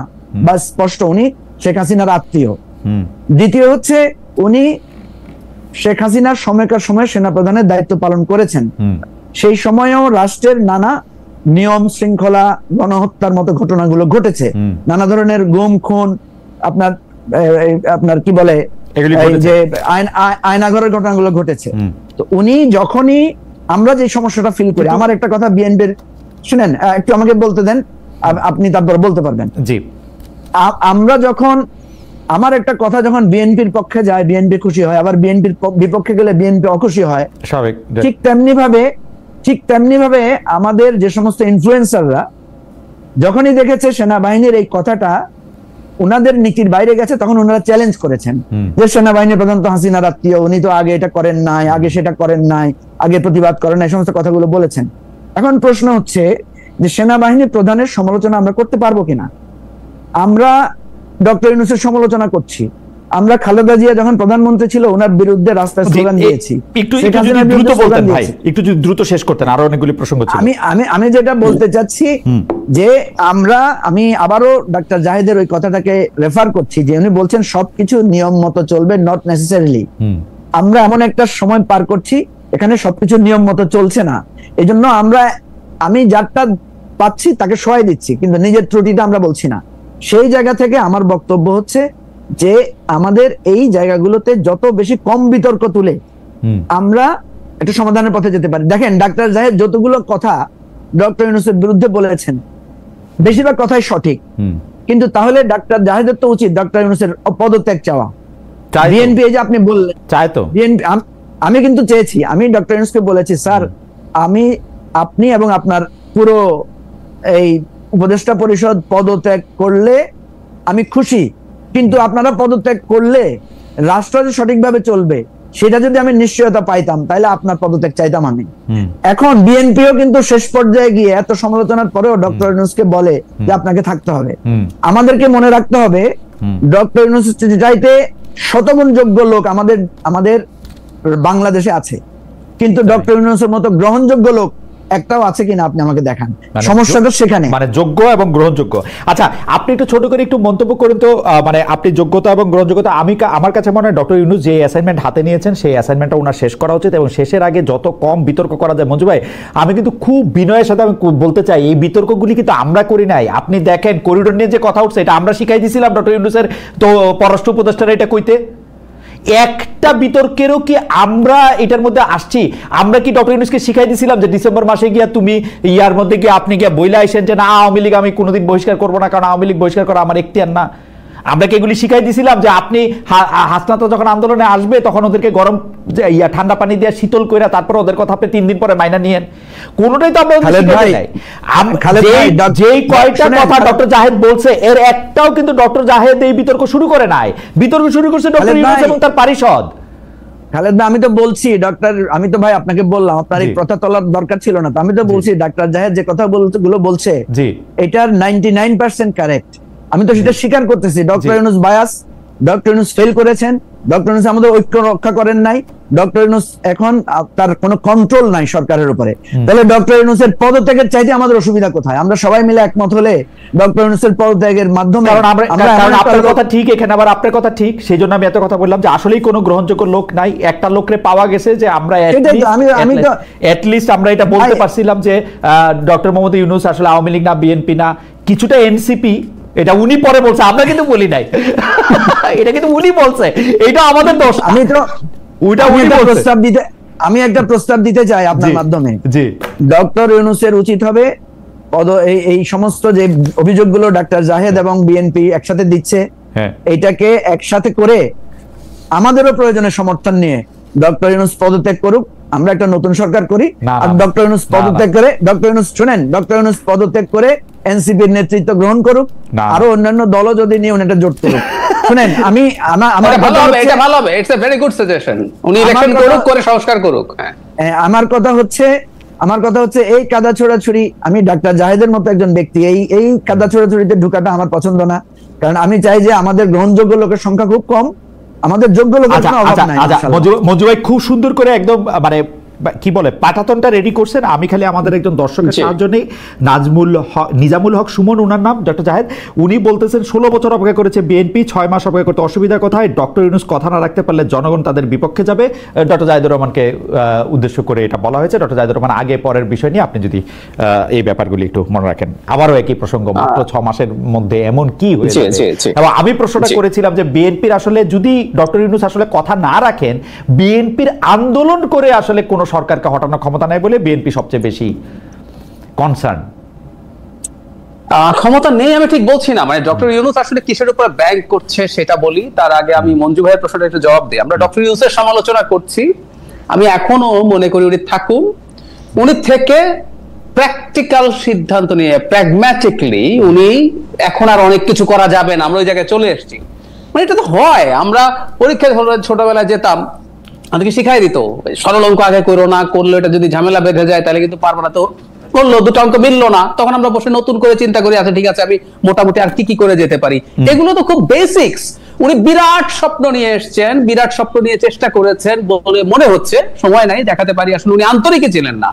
বা স্পষ্ট, উনি শেখ হাসিনার আত্মীয়, দ্বিতীয় হচ্ছে উনি শেখ হাসিনার সময়কার সময় সেনাপ্রধানের দায়িত্ব পালন করেছেন, সেই সময়েও রাষ্ট্রের নানা নিয়ম শৃঙ্খলা গণহত্যার মতো ঘটনাগুলো ঘটেছে, নানা ধরনের গুম খুন, আপনার কি বলে যে আয়নাঘরের ঘটনাগুলো ঘটেছে। তো উনি যখনই আমরা যে সমস্যাটা ফিল করি, আমার একটা কথা বিএনপির শুনেন, একটু আমাকে বলতে দেন, আপনি তারপর বলতে পারবেন। জি, আমরা যখন আমার একটা কথা যখন বিএনপির পক্ষে যায় বিএনপি খুশি হয়, আবার বিএনপির বিপক্ষে গেলে বিএনপি অখুশি হয়, ঠিক তেমনি ভাবে আমাদের যে সমস্ত ইনফ্লুয়েন্সাররা যখনই দেখেছে সেনাবাহিনীর এই কথাটা উনাদের নীতির বাইরে গেছে, তখন ওনারা চ্যালেঞ্জ করেছেন যে সেনাবাহিনীর প্রধান তো হাসিনার আত্মীয়, উনি তো আগে এটা করেন নাই, আগে সেটা করেন নাই, আগে প্রতিবাদ করেন নাই, সমস্ত কথাগুলো বলেছেন। এখন প্রশ্ন হচ্ছে যে সেনাবাহিনীর প্রধানের সমালোচনা আমরা করতে পারবো কিনা? আমরা ডক্টর ইউনূসের সমালোচনা করছি, আমরা খালেদা জিয়া যখন প্রধানমন্ত্রী ছিল ওনার বিরুদ্ধে রাস্তায় স্লোগান দিয়েছি। একটু দ্রুত বলতেন ভাই, একটু যদি দ্রুত শেষ করতেন, আরো অনেকগুলি প্রসঙ্গ ছিল। আমি যেটা বলতে চাচ্ছি যে আমি আবারও ডাক্তার জাহেদের ওই কথাটাকে রেফার করছি যে উনি বলছেন সবকিছু নিয়ম মতো চলবে, নট নেসেসারিলি। আমরা এমন একটা সময় পার করছি এখানে সবকিছু নিয়ম মতো চলছে না, এই জন্য আমি যারটা পাচ্ছি তাকে সহায় দিচ্ছি, কিন্তু নিজের ত্রুটিটা আমরা বলছি না। সেই জায়গা থেকে আমার বক্তব্য হচ্ছে যে আমাদের এই জায়গাগুলোতে যত বেশি কম বিতর্ক তুলে আমরা একটা সমাধানের পথে যেতে পারি। দেখেন ডাক্তার জাহেদ যতগুলো কথা ডক্টর ইউনূসের বিরুদ্ধে বলেছেন বেশিরভাগ কথাই সঠিক, কিন্তু তাহলে ডাক্তার জাহেদের তো উচিত ডক্টর ইউনূসের পদত্যাগ চাওয়া। বিএনপি এই যে আপনি বললেন চায় তো, বিএনপি আমি কিন্তু চেয়েছি, আমি ডক্টর ইউনূসকে বলেছি স্যার আপনি এবং আপনার পুরো এই উপদেষ্টা পরিষদ পদত্যাগ করলে আমি খুশি, কিন্তু আপনারা পদত্যাগ করলে রাষ্ট্র যে সঠিকভাবে চলবে সেটা যদি আমি নিশ্চয়তা পাইতাম তাহলে আপনার পদত্যাগ চাইতাম আমি। এখন বিএনপিও কিন্তু শেষ পর্যায়ে গিয়ে এত সমালোচনার পরেও ডক্টর ইউনূসকে বলে যে আপনাকে থাকতে হবে। আমাদেরকে মনে রাখতে হবে ডক্টর ইউনূস চাইতে শতগুণ যোগ্য লোক আমাদের বাংলাদেশে আছে, কিন্তু ডক্টর ইউনূসের মতো গ্রহণযোগ্য লোক একটাও আছে কিনা আপনি আমাকে দেখান। সমস্যাটা সেখানে, মানে যোগ্য এবং গ্রহণযোগ্য। আচ্ছা, আপনি একটু ছোট করে একটু মন্তব্য করেন তো, মানে আপনি যোগ্যতা এবং গ্রহণযোগ্যতা, আমার কাছে মনে হয় ডক্টর ইউনূস যে অ্যাসাইনমেন্ট হাতে নিয়েছেন সেই অ্যাসাইনমেন্টটা ওনার শেষ করা উচিত এবং শেষের আগে যত কম বিতর্ক করা যায়। মঞ্জু ভাই, আমি কিন্তু খুব বিনয়ের সাথে আমি বলতে চাই এই বিতর্কগুলি কিন্তু আমরা করি নাই। আপনি দেখেন করিডোর নিয়ে যে কথা উঠছে এটা আমরা শিখাই দিয়েছিলাম ডক্টর ইউনূসের তো পররাষ্ট্র উপদেষ্টারা এটা কইতে। একটা বিতর্কেরও কি আমরা এটার মধ্যে আসছি? আমরা কি ডক্টর ইউনূসকে শিখাই দিয়েছিলাম যে ডিসেম্বর মাসে গিয়া তুমি ইয়ার মধ্যে গিয়ে আপনি গিয়া বইলা আইসেন যে না আওয়ামী লীগ আমি কোনোদিন বহিষ্কার করবো না, কারণ আওয়ামী লীগ বহিষ্কার করা আমার এখতিয়ার না? আমরা কি এগুলি শিখাই দিয়েছিলাম যে আপনি হাসনাত যখন আন্দোলনে আসবে তখন ওদেরকে গরম ঠান্ডা পানি দিয়ে শীতল কইরা তারপর ওদের কথা আপনি 3 দিন পরে মাইনা নিয়েন? কোনোটাই তো আমরা শিখাই নাই। যেই কয়টা কথা ডক্টর জাহেদ বলছে এর একটাও কিন্তু ডক্টর জাহেদ এই বিতর্ক শুরু করে নাই, বিতর্ক শুরু করছে ডক্টর ইউনূস এবং তার পরিষদ। খালেদ ভাই, আমি তো বলছি আমি তো ভাই আপনাকে বললাম আপনার এই কথা তোলার দরকার ছিল না, তো আমি তো বলছি ডাক্তার জাহেদ যে কথাগুলো বলছে এটার 99% কারেক্ট। আমি তো সেটা স্বীকার করতেছি। Doctor Yunus bias, doctor Yunus fail করেছেন, ডক্টর ইউনূস আমাদের ঐক্য রক্ষা করেন নাই, ডক্টর ইউনূস এখন তার কোনো কন্ট্রোল নাই সরকারের উপরে। তাহলে ডক্টর ইউনূসের পদত্যাগের চাইতে আমাদের অসুবিধা কোথায়? আমরা সবাই মিলে একমত হলে ডক্টর ইউনূসের পদত্যাগের মাধ্যমে, কারণ আপনার কথা ঠিক এখানে আবার আপনার কথা ঠিক, সেই জন্য আমি এত কথা বললাম যে আসলেই কোনো গ্রহণযোগ্য লোক নাই। একটা লোকরে পাওয়া গেছে যে আমরা এটলিস্ট আমরা এটা বলতে পারছিলাম যে ডক্টর মোহাম্মদ ইউনূস আসলে আওয়ামী লীগ না বিএনপি না, কিছুটা এনসিপি, এটা উনি পরে বলছে, আমরা কিন্তু বলি নাই। এটা কিন্তু উনি বলছে, এটা আমাদের দোষ। আমি একটা প্রস্তাব দিতে চাই আপনার মাধ্যমে। ডক্টর ইউনূসের উচিত হবে এই সমস্ত যে অভিযোগগুলো ডাক্তার জাহেদ এবং বিএনপি একসাথে দিচ্ছে এটাকে একসাথে করে আমাদেরও প্রয়োজনে সমর্থন নিয়ে ডক্টর ইউনূস পদত্যাগ করুক, আমরা একটা নতুন সরকার করি। আর ডক্টর ইউনূস পদত্যাগ করে ডক্টর ইউনূস পদত্যাগ করে এনসিপির নেতৃত্ব গ্রহণ করুক, আরো অন্যান্য দলও যদি নিয়ে একটা জোট করুক। শুনেন, আমার ভালো হবে, এটা ভালো হবে, it's a very good suggestion. উনি ইলেকশন করুক, করে সংস্কার করুক। আমার কথা হচ্ছে এই কাদা ছোড়াছুড়ি, আমি ডাক্তার জাহেদের মতো একজন ব্যক্তি এই কাদা ছোড়াছুড়িতে ঢুকাটা আমার পছন্দ না, কারণ আমি চাই যে আমাদের গ্রহণযোগ্য লোকের সংখ্যা খুব কম, আমাদের যোগ্য লোকের কোনো অভাব নাই। মঞ্জু ভাই খুব সুন্দর করে একদম মানে কি বলে পাঠাতনটা রেডি করছেন। আমি খালি আমাদের একজন দর্শকের সাহায্য নেই, নিজামুল হক সুমন ওনার নাম, ডক্টর জাহেদ। উনি বলতেছেন 16 বছর অপেক্ষা করেছে বিএনপি, 6 মাস অপেক্ষা করতে অসুবিধা কোথায়? ডক্টর ইউনূস কথা না রাখতে পারলে জনগণ তাদের বিপক্ষে যাবে। ডক্টর জাহিদুর রহমানকে উদ্দেশ্য করে এটা বলা হয়েছে। ডক্টর জাহিদুর রহমান আগে পরের বিষয় নিয়ে আপনি যদি এই ব্যাপারগুলি একটু মনে রাখেন। আবারও একই প্রসঙ্গ, মাত্র 6 মাসের মধ্যে এমন কি হয়েছে? এবং আমি প্রশ্নটা করেছিলাম যে বিএনপির আসলে যদি ডক্টর ইউনূস আসলে কথা না রাখেন, বিএনপির আন্দোলন করে আসলে কোন সরকারকে হটানোর ক্ষমতা নাই বলে বিএনপি সবচেয়ে বেশি কনসার্ন। ক্ষমতা নেই আমি ঠিক বলছি না, মানে ডক্টর ইউনূস আসলে কিসের উপর ব্যাংক করছে সেটা বলি। তার আগে আমি মঞ্জু ভাইয়ের প্রশ্নটা একটু জবাব দিই। আমরা ডক্টর ইউনূসের সমালোচনা করছি, আমি এখনো মনে করি উনি থাকুন, উনি থেকে প্র্যাকটিক্যাল সিদ্ধান্ত নিয়ে প্র্যাগম্যাটিকলি উনি এখন আর অনেক কিছু করা যাবে না, আমরা ওই জায়গায় চলে এসেছি। মানে এটা তো হয়, আমরা পরীক্ষায় ছোটবেলায় যেতাম, আমাদেরকে শিখাই দিত সরল অঙ্ক আগে করো না, করলে এটা যদি ঝামেলা বেঁধে যায় তাহলে কিন্তু পারবো না। তো করলো, দুটো অঙ্ক মিললো না, তখন আমরা বসে নতুন করে চিন্তা করি, আচ্ছা ঠিক আছে আমি মোটামুটি আর কি কি করে যেতে পারি। এগুলো তো খুব বেসিক্স। উনি বিরাট স্বপ্ন নিয়ে এসছেন, বিরাট স্বপ্ন নিয়ে চেষ্টা করেছেন বলে মনে হচ্ছে, সময় নাই দেখাতে পারি, আসলে উনি আন্তরিকই ছিলেন না।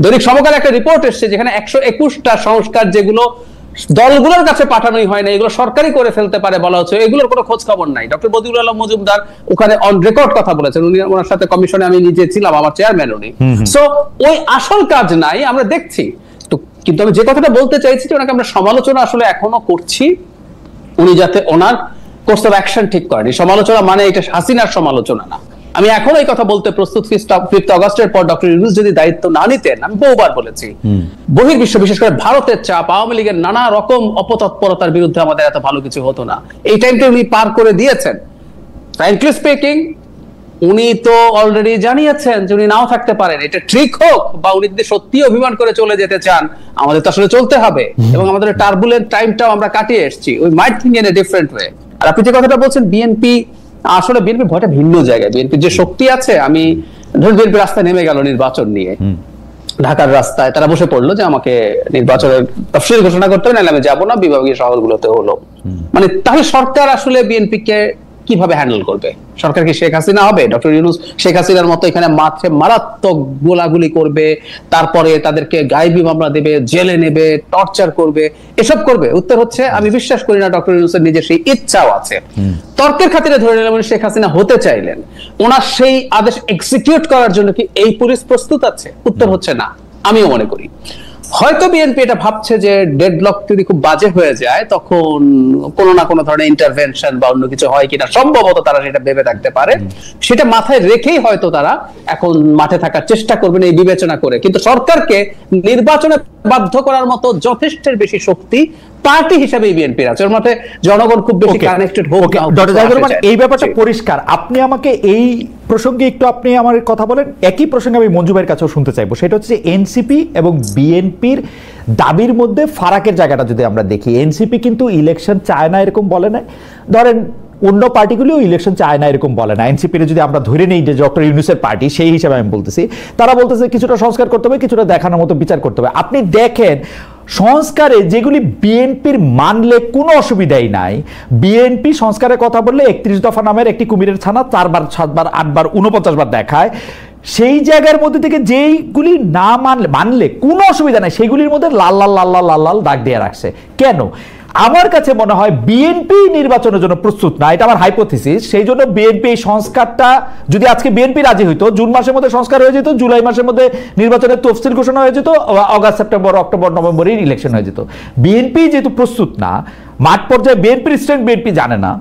দৈনিক সমকাল একটা রিপোর্ট এসছে যেখানে 121টা সংস্কার যেগুলো দলগুলোর কাছে পাঠানোই হয় না, এগুলো সরকারি করে ফেলতে পারে বলা হচ্ছে, এগুলোর কোনো খোঁজ খবর নাই। ডক্টর বদিউল আলম মজুমদার ওখানে অন রেকর্ড কথা বলেছেন, উনি ওনার সাথে কমিশনে আমি নিজে ছিলাম, আমার চেয়ারম্যান উনি। সো ওই আসল কাজ নাই, আমরা দেখছি। কিন্তু আমি যে কথাটা বলতে চাইছি যে ওনাকে আমরা সমালোচনা আসলে এখনো করছি, উনি যাতে ওনার কোর্স অফ অ্যাকশন ঠিক করেন। সমালোচনা মানে এটা হাসিনার সমালোচনা না। আমি এখন এই কথা বলতে প্রস্তুত, 5 আগস্টের পর ডক্টর ইউনূস যদি দায়িত্ব না নিতেন, আমি বহুবার বলেছি, বহির্বিশ্ব বিশেষ করে ভারতের চাপ, আওয়ামী লীগের নানা রকম অপতৎপরতার বিরুদ্ধে আমাদের এত ভালো কিছু হতো না। এই টাইমটা উনি পার করে দিয়েছেন। ফ্র্যাঙ্কলি স্পিকিং, উনি তো অলরেডি জানিয়েছেন যে উনি নাও থাকতে পারেন। এটা ঠিক হোক বা উনি যদি সত্যি অভিমান করে চলে যেতে চান, আমাদের তো আসলে চলতে হবে, এবং আমাদের টার্বুলেন্ট টাইমটাও আমরা কাটিয়ে এসেছি। We might think in a different way. আর আপনি যে কথাটা বলছেন বিএনপি, আসলে বিএনপির ভয়টা ভিন্ন জায়গায়। বিএনপির যে শক্তি আছে, আমি ধরুন বিএনপি রাস্তায় নেমে গেল নির্বাচন নিয়ে, ঢাকার রাস্তায় তারা বসে পড়লো যে আমাকে নির্বাচনের তফসিল ঘোষণা করতে হবে, নাহলে আমি যাবো না, বিভাগীয় শহরগুলোতে হলো। মানে তাহলে সরকার আসলে বিএনপিকে কিভাবে হ্যান্ডেল করবে? সরকার কি শেখ হাসিনা হবে? ডক্টর ইউনূস শেখ হাসিনার মতো এখানে মাঠে মারাত্মক গোলাগুলি করবে, তারপরে তাদেরকে গায়েবী মামলা দেবে, জেলে নেবে, টর্চার করবে, এসব করবে? উত্তর হচ্ছে আমি বিশ্বাস করি না ডক্টর ইউনূসের নিজের সেই ইচ্ছাও আছে। তর্কের খাতিরে ধরে নিলাম উনি শেখ হাসিনা হতে চাইলেন, ওনার সেই আদেশ এক্সিকিউট করার জন্য কি এই পুলিশ প্রস্তুত আছে? উত্তর হচ্ছে না। আমিও মনে করি হয়তো বিএনপি এটা ভাবছে যে ডেডলক যদি খুব বাজে হয়ে যায়, তখন কোনো না কোনো ধরনের ইন্টারভেনশন বা অন্য কিছু হয় কিনা, সম্ভবত তারা সেটা ভেবে থাকতে পারে। সেটা মাথায় রেখেই হয়তো তারা এখন মাঠে থাকার চেষ্টা করবেন এই বিবেচনা করে। কিন্তু সরকারকে নির্বাচনে বাধ্য করার মতো যথেষ্টের বেশি শক্তি পার্টি হিসেবে বিএনপির আছে। ওর মতে জনগণ খুব বেশি কানেক্টেড হোক। ডক্টর জাহিদুর রহমান, এই ব্যাপারটা পরিষ্কার। আপনি আমাকে এই প্রসঙ্গে একটু আপনি আমার কথা বলেন। একই প্রসঙ্গে আমি মঞ্জু ভাইয়ের কাছেও শুনতে চাইবো, সেটা হচ্ছে এনসিপি এবং বিএনপির দাবির মধ্যে ফারাকের জায়গাটা যদি আমরা দেখি। এনসিপি কিন্তু ইলেকশন চায় না এরকম বলে না, ধরেন অন্য পার্টিগুলিও ইলেকশন চায় না এরকম বলে না। এনসিপির যদি আমরা ধরে নেই যে ডক্টর ইউনূসের পার্টি, সেই হিসাবে আমি বলতেছি, তারা বলতেছে কিছুটা সংস্কার করতে হবে, কিছুটা দেখানোর মতো বিচার করতে হবে। আপনি দেখেন সংস্কারে যেগুলি বিএনপির মানলে কোনো অসুবিধাই নাই, বিএনপি সংস্কারের কথা বললে 31 দফা নামের একটি কুমিরের ছানা 4 বার 7 বার 8 বার 49 বার দেখায়, সেই জায়গার মধ্যে থেকে যেইগুলি না মানলে কোনো অসুবিধা নাই, সেগুলির মধ্যে লাল লাল লাল লাল লাল লাল দাগ দিয়ে রাখছে। কেন? আমার কাছে মনে হয় বিএনপি নির্বাচনের জন্য প্রস্তুত না, এটা আমার হাইপোথিসিস। সেই জন্য বিএনপি এই সংস্কারটা, যদি আজকে বিএনপি রাজি হইতো, জুন মাসের মধ্যে সংস্কার হয়ে যেত, জুলাই মাসের মধ্যে নির্বাচনের তফসিল ঘোষণা হয়ে যেত, অগাস্ট সেপ্টেম্বর অক্টোবর নভেম্বরের ইলেকশন হয়ে যেত। বিএনপি যেহেতু প্রস্তুত না, মাঠ পর্যায়ে বিএনপির স্ট্রেংথ বিএনপি জানে না,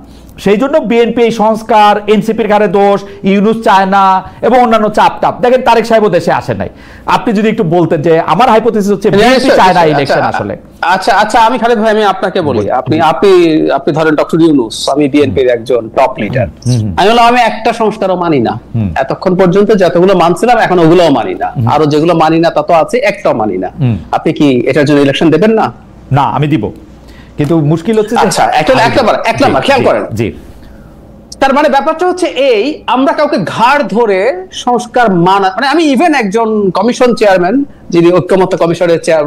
সেই জন্য বিএনপি এই সংস্কার, এনসিপির ঘাড়ে দোষ, ইউনূস চায় না এবং অন্যান্য চাপ টাপ। দেখেন তারেক সাহেবও দেশে আসে নাই। আপনি যদি একটু বলতেন যে আমার হাইপোথিসিস হচ্ছে বিএনপি চায় না ইলেকশন আসলে। আচ্ছা আমি খালেদ ভাই, আমি আপনাকে বলি, আপনি ধরেন ডক্টর ইউনূস, আমি বিএনপির একজন টপ লিডার, আমি বললাম আমি একটা সংস্কারও মানি না এতক্ষণ পর্যন্ত, যতগুলো মানছিলাম এখন ওগুলোও মানি না, আরো যেগুলো মানি না তত আছে, একটাও মানি না। আপনি কি এটার জন্য ইলেকশন দেবেন না? না, আমি দিব, কিন্তু মুশকিল হচ্ছে আচ্ছা এক নাম্বার খেয়াল করেন। জি, তার মানে ব্যাপারটা হচ্ছে এই, আমরা কাউকে ঘাড় ধরে সংস্কার মানা, মানে আমি ইভেন একজন কমিশন চেয়ারম্যান, যিনি ঐক্যমত্য কমিশনের চেয়ার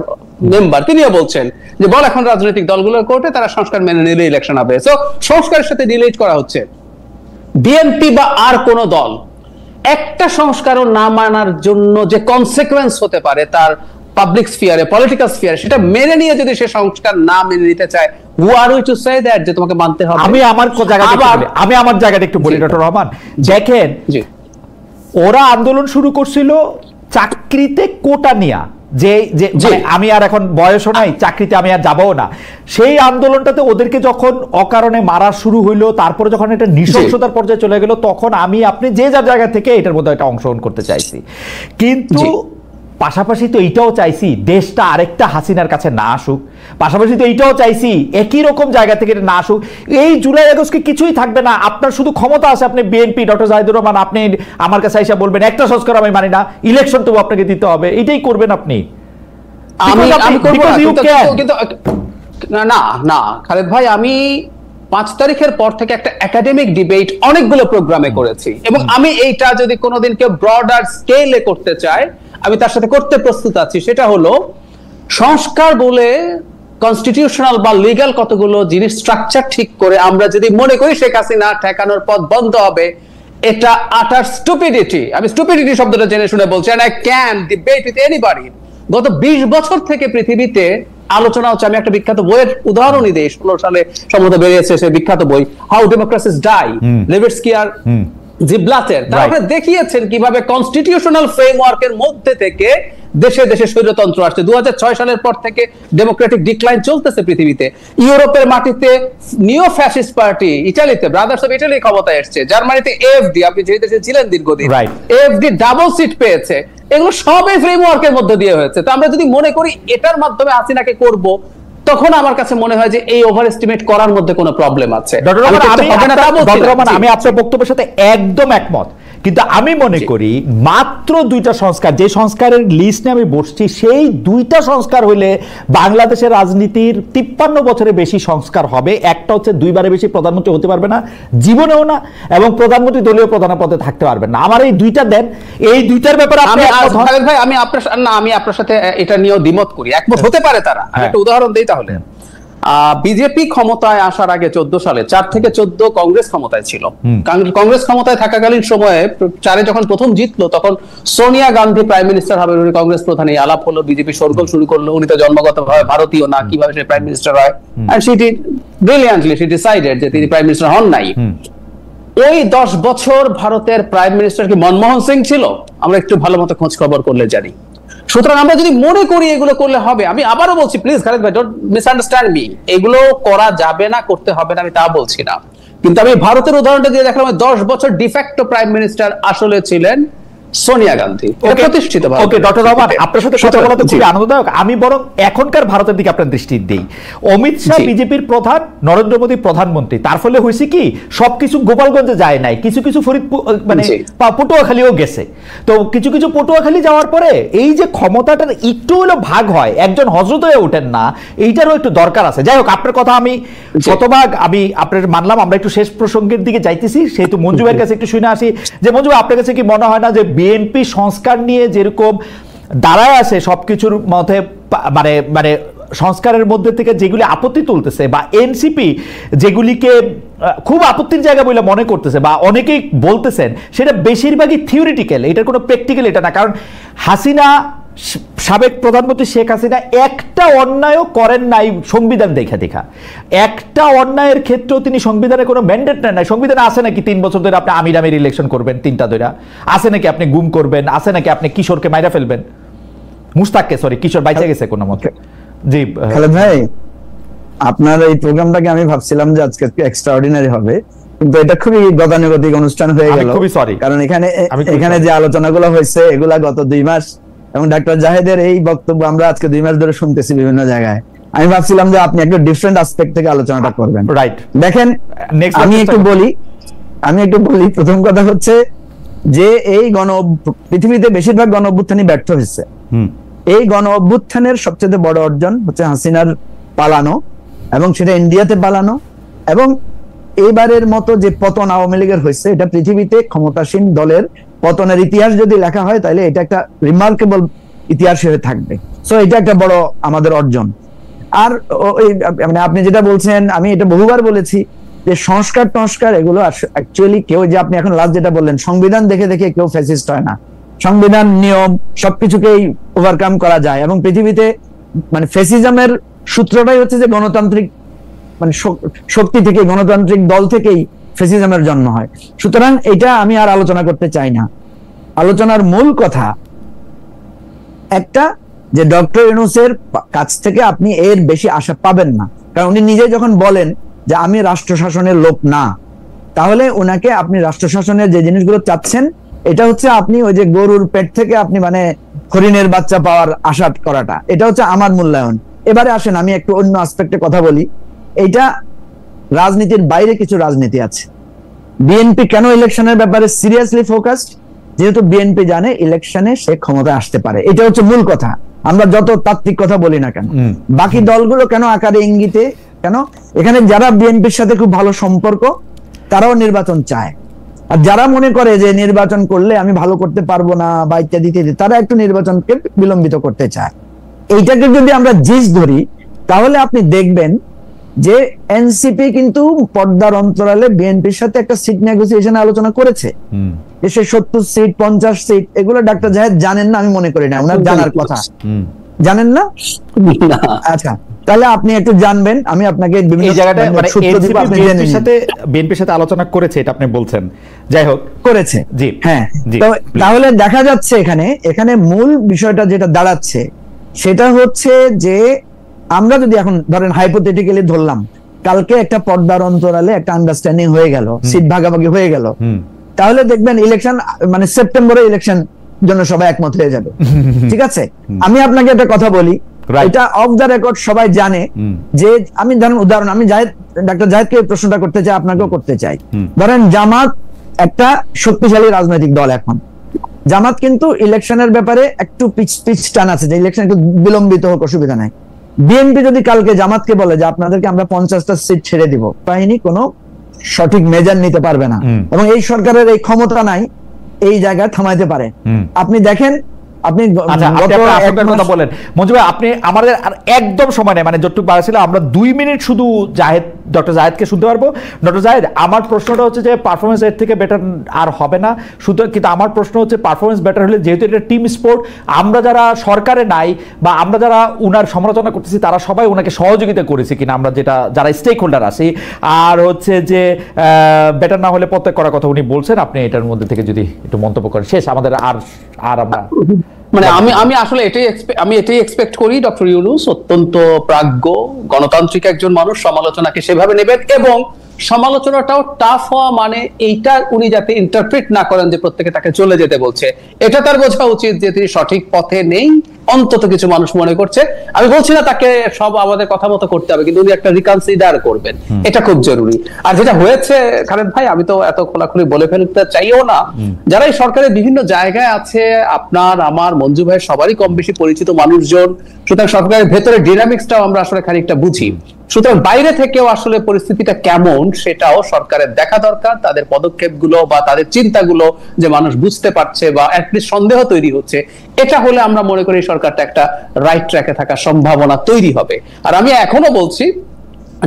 মেম্বার, তিনিও বলছেন যে বল এখন রাজনৈতিক দলগুলোর কোর্টে তারা সংস্কার মেনে নিলে ইলেকশন হবে। সো সংস্কারের সাথে রিলেট করা হচ্ছে। বিএনপি বা আর কোন দল একটা সংস্কারও না মানার জন্য যে কনসিকুয়েন্স হতে পারে তার পাবলিক স্ফিয়ারে, পলিটিক্যাল স্ফিয়ারে, সেটা মেনে নিয়ে যদি সে সংস্কার না মেনে নিতে চায়, who are we to say that যে তোমাকে মানতে হবে? আমি আমার জায়গাটা একটু বলি ডক্টর রহমান, দেখেন ওরা আন্দোলন শুরু করছিল চাকরিতে কোটা নিয়া, যে মানে আমি আর এখন বয়সও নাই, চাকরিতে আমি আর যাবো না, সেই আন্দোলনটাতে ওদেরকে যখন অকারণে মারা শুরু হইলো, তারপরে যখন এটা নৃশংসতার পর্যায়ে চলে গেল, তখন আমি আপনি যে যার জায়গা থেকে এটার মধ্যে একটা অংশগ্রহণ করতে চাইছি। কিন্তু পাশাপাশি তো এইটাও চাইছি দেশটা আরেকটা হাসিনার কাছে না আসুক, পাশাপাশি তো এইটাও চাইছি একই রকম জায়গা থেকে না আসুক। এই জুলাই আগস্টকে কিছুই থাকবে না, আপনার শুধু ক্ষমতা আছে, আপনি বিএনপি ডক্টর জাহিদুর রহমান, আপনি আমার কাছে এসে বলবেন একটা সংস্কার আমি মানি না, ইলেকশন তো আপনাকে দিতে হবে, এটাই করবেন আপনি। না খালেদ ভাই, আমি 5 তারিখের পর থেকে একটা একাডেমিক ডিবেট অনেকগুলো প্রোগ্রামে করেছি, এবং আমি এইটা যদি কোনোদিন কেউ ব্রডার স্কেলে করতে চায় আমি তার সাথে করতে প্রস্তুত আছি। সেটা হলো সংস্কার বলে কনস্টিটিউশনাল বা লিগ্যাল কতগুলো জিনিস স্ট্রাকচার ঠিক করে আমরা যদি মনে করি শেখ হাসিনা ঠেকানোর পথ বন্ধ হবে, এটা আটার স্টুপিডিটি। আমি স্টুপিডিটি শব্দটা জেনে শুনে বলছি, and I can debate with anybody। গত 20 বছর থেকে পৃথিবীতে আলোচনা হচ্ছে, আমি একটা বিখ্যাত বইয়ের উদাহরণই দিই, 16 সালে সম্ভবত বেরিয়েছে সেই বিখ্যাত বই হাউ ডেমোক্রেসিস ডাই, লেভিটস্কি আর জিবলাতের। তারা দেখিয়েছেন কিভাবে কনস্টিটিউশনাল ফ্রেমওয়ার্কের মধ্যে থেকে দেশে দেশে স্বৈরতন্ত্র আসছে। 2006 সালের পর থেকে ডেমোক্রেটিক ডিক্লাইন চলতেছে পৃথিবীতে। ইউরোপের মাটিতে নিও ফ্যাসিস্ট পার্টি, ইটালিতে ব্রাদার্স অফ ইটালি ক্ষমতায় এসেছে, জার্মানিতে এএফডি, আপনি যে দেশে ছিলেন দীর্ঘদিন, এএফডি ডাবল সিট পেয়েছে। এগুলো সবই ফ্রেমওয়ার্কের মধ্যে দিয়ে হয়েছে। তো আমরা যদি মনে করি এটার মাধ্যমে হাসিনাকে করব, তখন আমার কাছে মনে হয় যে এই ওভার এস্টিমেট করার মধ্যে কোনো প্রবলেম আছে। আমি আপনার বক্তব্যের সাথে একদম একমত, কিন্তু আমি মনে করি মাত্র 2টা সংস্কার, যে সংস্কারের লিস্ট নিয়ে আমি বসছি, সেই 2টা সংস্কার হইলে বাংলাদেশের রাজনীতির 53 বছরে বেশি সংস্কার হবে। একটা হচ্ছে 2বারে বেশি প্রধানমন্ত্রী হতে পারবে না, জীবনেও না, এবং প্রধানমন্ত্রী দলীয় প্রধান পদে থাকতে পারবেন না। আমার এই 2টা দেন, এই 2টার ব্যাপারে আমি আপনার সাথে এটা নিয়েও দ্বিমত করি, একমত হতে পারে তারা। আমি একটা উদাহরণ দিই তাহলে। বিজেপি ক্ষমতায় আসার আগে 14 সালে 4 থেকে 14 কংগ্রেস ক্ষমতায় ছিল। কংগ্রেস ক্ষমতায় থাকাকালীন সময়ে 4-এ যখন প্রথম জিতলো, তখন সোনিয়া গান্ধী প্রাইম মিনিস্টার হবে, উনি কংগ্রেস প্রধান। এই আলাপ হলো, বিজেপি শোরগোল শুরু করলো, উনি তো জন্মগতভাবে ভারতীয় না, কিভাবে সে প্রাইম মিনিস্টার হয়, and she did brilliantly, she decided যে তিনি প্রাইম মিনিস্টার হন নাই। ওই 10 বছর ভারতের প্রাইম মিনিস্টার কি মনমোহন সিং ছিল? আমরা একটু ভালো মতো খোঁজ খবর করলে জানি। সুতরাং আমরা যদি মনে করি এগুলো করলে হবে, আমি আবারও বলছি, প্লিজ খালেদ ভাই, ডোন্ট মিসআন্ডারস্ট্যান্ড মি, এগুলো করা যাবে না, করতে হবে না, আমি তা বলছি না। কিন্তু আমি ভারতের উদাহরণটা দিয়ে দেখলাম, 10 বছর ডিফ্যাক্টো প্রাইম মিনিস্টার আসলে ছিলেন সোনিয়া গান্ধী, প্রতিষ্ঠিত। ওকে ডক্টর রহমান, আপনার সাথে কথা বলা তো খুবই আনন্দদায়ক। আমি বরং এখনকার ভারতের দিকে আপনার দৃষ্টি দেই। অমিত শাহ বিজেপির প্রধান, নরেন্দ্র মোদী প্রধানমন্ত্রী, তার ফলে হয়েছে কি, সবকিছু গোপালগঞ্জে যায় নাই, কিছু কিছু ফরিদপুর মানে পটুয়াখালীও গেছে। তো কিছু কিছু পটুয়াখালী যাওয়ার পরে এই যে ক্ষমতাটার একটু হলেও ভাগ হয়, একজন হজরত হয়ে ওঠেন না, এইটারও একটু দরকার আছে। যাই হোক, আপনার কথা আমি শতভাগ আমি আপনার মানলাম। আমরা একটু শেষ প্রসঙ্গের দিকে যাইতেছি, সেহেতু মঞ্জু ভাইয়ের কাছে একটু শুনে আসি। যে মঞ্জু ভাই, আপনার কাছে কি মনে হয় না যে বিএনপি সংস্কার নিয়ে যেরকম দাঁড়ায় আছে সবকিছুর মধ্যে, মানে মানে সংস্কারের মধ্যে থেকে যেগুলি আপত্তি তুলতেছে, বা এনসিপি যেগুলিকে খুব আপত্তির জায়গা বলে মনে করতেছে বা অনেকেই বলতেছেন, সেটা বেশিরভাগই থিওরিটিক্যাল, এটার কোনো প্র্যাকটিক্যাল এটা না। কারণ হাসিনা, সাবেক প্রধানমন্ত্রী শেখ হাসিনা একটা অন্যায়ও করেন নাই সংবিধান দেখা দেখা। একটা অন্যায়ের ক্ষেত্রেও তিনি সংবিধানে কোনো ম্যান্ডেট নেন নাই। সংবিধানে আছে নাকি 3 বছর ধরে আপনি আমির আমির ইলেকশন করবেন 3টা ধরে? আছে নাকি আপনি গুম করবেন? আছে নাকি আপনি কিশোরকে মাইরা ফেলবেন? মুস্তাককে, সরি, কিশোর বাইচে গেছে কোনো মতে। জি খালেদ ভাই, আপনার এই প্রোগ্রামটাকে আমি ভাবছিলাম যে আজকে এক্সট্রাঅর্ডিনারি হবে, কিন্তু এটা খুবই গতানুগতিক অনুষ্ঠান হয়ে গেল। খুবই সরি, কারণ এখানে যে আলোচনাগুলো হয়েছে এগুলা গত 2 মাস, এবং ডাক্তার জাহেদের এই বক্তব্য আমরা আজকে 2 মাস ধরে শুনতেছি বিভিন্ন জায়গায়। আমি ভাবছিলাম যে আপনি একটা ডিফারেন্ট অ্যাসপেক্ট থেকে আলোচনাটা করবেন। রাইট, দেখেন আমি একটু বলি। প্রথম কথা হচ্ছে যে এই পৃথিবীতে বেশিরভাগ গণ অভ্যুত্থানই ব্যর্থ হয়েছে। এই গণ অভ্যুত্থানের সবচেয়ে বড় অর্জন হচ্ছে হাসিনার পালানো, এবং সেটা ইন্ডিয়াতে পালানো। এবং এইবারের মতো যে পতন আওয়ামী লীগের হয়েছে, এটা পৃথিবীতে ক্ষমতাসীন দলের পতনের ইতিহাস যদি লেখা হয়, তাহলে এটা একটা রিমার্কেবল ইতিহাস হয়ে থাকবে। সো এটা একটা বড় আমাদের অর্জন। আর মানে আপনি যেটা বলছেন, আমি এটা বহুবার বলেছি যে সংস্কার এগুলো অ্যাকচুয়ালি কেউ, যে আপনি এখন লাস্ট যেটা বললেন, সংবিধান দেখে দেখে কেউ ফ্যাসিস্ট হয় না। সংবিধান, নিয়ম সবকিছুকেই ওভারকাম করা যায়, এবং পৃথিবীতে মানে ফ্যাসিজমের সূত্রটাই হচ্ছে যে গণতান্ত্রিক মানে শক্তি থেকে, গণতান্ত্রিক দল থেকেই ফ্যাসিজমের জন্ম হয়। সুতরাং এটা আমি আর আলোচনা করতে চাই না। আলোচনার মূল কথা একটা, যে ডক্টর ইউনূসের কাছ থেকে আপনি এর বেশি আশা পাবেন না, কারণ উনি নিজে যখন বলেন যে আমি রাষ্ট্র শাসনের লোক না, তাহলে ওনাকে আপনি রাষ্ট্র শাসনের যে জিনিসগুলো চাচ্ছেন, এটা হচ্ছে আপনি ওই যে গরুর পেট থেকে আপনি মানে হরিণের বাচ্চা পাওয়ার আশা করাটা, এটা হচ্ছে আমার মূল্যায়ন। এবারে আসেন আমি একটু অন্য আসপেক্টে কথা বলি। এইটা রাজনীতির বাইরে কিছু রাজনীতি আছে। বিএনপি কেন ইলেকশনের ব্যাপারে সিরিয়াসলি ফোকাসড? যেহেতু বিএনপি জানে ইলেকশনে সে ক্ষমতায় আসতে পারে, এটা হচ্ছে মূল কথা। আমরা যত তাত্ত্বিক কথা বলি না কেন, বাকি দলগুলো কেন আকারে ইঙ্গিতে, কেন এখানে যারা বিএনপির সাথে খুব ভালো সম্পর্ক তারাও নির্বাচন চায়, আর যারা মনে করে যে নির্বাচন করলে আমি ভালো করতে পারবো না বা ইত্যাদি ইত্যাদি, তারা একটু নির্বাচনকে বিলম্বিত করতে চায়। এইটাকে যদি আমরা জিস ধরি, তাহলে আপনি দেখবেন যে এনসিপি কিন্তু পর্দার অন্তরালে বিএনপির সাথে একটা সিট নেগোসিয়েশন আলোচনা করেছে, যে সে 70 সিট 50 সিট, এগুলো ডাক্তার জাহেদ জানেন না, আমি মনে করি না ওনার জানার কথা। জানেন না? আচ্ছা, তাহলে আপনি একটু জানবেন, আমি আপনাকে বিভিন্ন জায়গাটা মানে বিএনপির সাথে আলোচনা করেছে, এটা আপনি বলছেন। যাই হোক, করেছে, জি হ্যাঁ। তো তাহলে দেখা যাচ্ছে এখানে মূল বিষয়টা যেটা দাঁড়াচ্ছে সেটা হচ্ছে যে আমরা যদি এখন ধরেন হাইপোথেটিক্যালি ধরলাম, কালকে একটা পর্দার অন্তরালে একটা আন্ডারস্ট্যান্ডিং হয়ে গেল, সিট ভাগাভাগি হয়ে গেল, তাহলে দেখবেন ইলেকশন মানে সেপ্টেম্বরে ইলেকশন জন্য সবাই একমত হয়ে যাবে। ঠিক আছে, আমি আপনাকে একটা কথা বলি, এটা অফ দ্য রেকর্ড সবাই জানে, যে আমি ধরেন উদাহরণ, আমি ডাক্তার জাহেদকে প্রশ্নটা করতে চাই, আপনাকেও করতে চাই। ধরেন জামাত একটা শক্তিশালী রাজনৈতিক দল, এখন জামাত কিন্তু ইলেকশনের ব্যাপারে একটু পিছ টান আছে, যে ইলেকশন একটু বিলম্বিত হোক, অসুবিধা নাই। বিএনপি যদি কালকে জামাতকে বলে যে আপনাদেরকে আমরা 50টা সিট ছেড়ে দিব, বাহিনী কোনো সঠিক মেজার নিতে পারবে না, এবং এই সরকারের এই ক্ষমতা নাই এই জায়গায় থামাইতে পারে। আপনি দেখেন, আপনি কথা বলেন মঞ্জু ভাই, আপনি আমাদের আর একদম সময় নেই, মানে যতটুকু পারা ছিল আমরা 2 মিনিট শুধু ডক্টর জাহেদকে শুনতে পারবো। ডক্টর জাহেদ, আমার প্রশ্নটা হচ্ছে যে পারফরমেন্স এর থেকে বেটার আর হবে না শুধু, কিন্তু আমার প্রশ্ন হচ্ছে পারফরমেন্স বেটার হলে, যেহেতু এটা টিম স্পোর্ট, আমরা যারা সরকারে নাই বা আমরা যারা উনার সমালোচনা করতেছি তারা সবাই ওনাকে সহযোগিতা করেছি কিনা, আমরা যারা স্টেক হোল্ডার আছি, আর হচ্ছে যে বেটার না হলে প্রত্যেক করার কথা উনি বলছেন, আপনি এটার মধ্যে থেকে যদি একটু মন্তব্য করেন, শেষ আমাদের আর আমরা মানে আমি আসলে এটাই এক্সপেক্ট করি, ডক্টর ইউনূস অত্যন্ত প্রাজ্ঞ গণতান্ত্রিক একজন মানুষ, সমালোচনাকে সেভাবে নেবেন, এবং সমালোচনাটাও টাফ হওয়া মানে এইটা উনি যাতে ইন্টারপ্রিট না করেন যে প্রত্যেকে তাকে চলে যেতে বলছে, এটা তার বোঝা উচিত যে তিনি সঠিক পথে নেই, অন্তত কিছু মানুষ মনে করছে। আমি বলছি না তাকে সব আমাদের কথা মতো করতে হবে, কিন্তু উনি একটা রিকনসিডার করবেন, এটা খুব জরুরি। আর যেটা হয়েছে খালেদ ভাই, আমি তো এত খোলাখুলি বলে ফেলতে চাইও না, যারা এই সরকারের বিভিন্ন জায়গায় আছে, আপনার আমার মঞ্জু ভাই সবারই কম বেশি পরিচিত মানুষজন, সুতরাং সরকারের ভেতরে ডিনামিক্সটাও আমরা আসলে খানিকটা বুঝি। সুতরাং বাইরে থেকেও আসলে পরিস্থিতিটা কেমন সেটাও সরকারের দেখা দরকার, তাদের পদক্ষেপগুলো বা তাদের চিন্তাগুলো যে মানুষ বুঝতে পারছে বা অ্যাটলিস্ট সন্দেহ তৈরি হচ্ছে, এটা হলে আমরা মনে করি সরকারটা একটা রাইট ট্র্যাকে থাকার সম্ভাবনা তৈরি হবে। আর আমি এখনো বলছি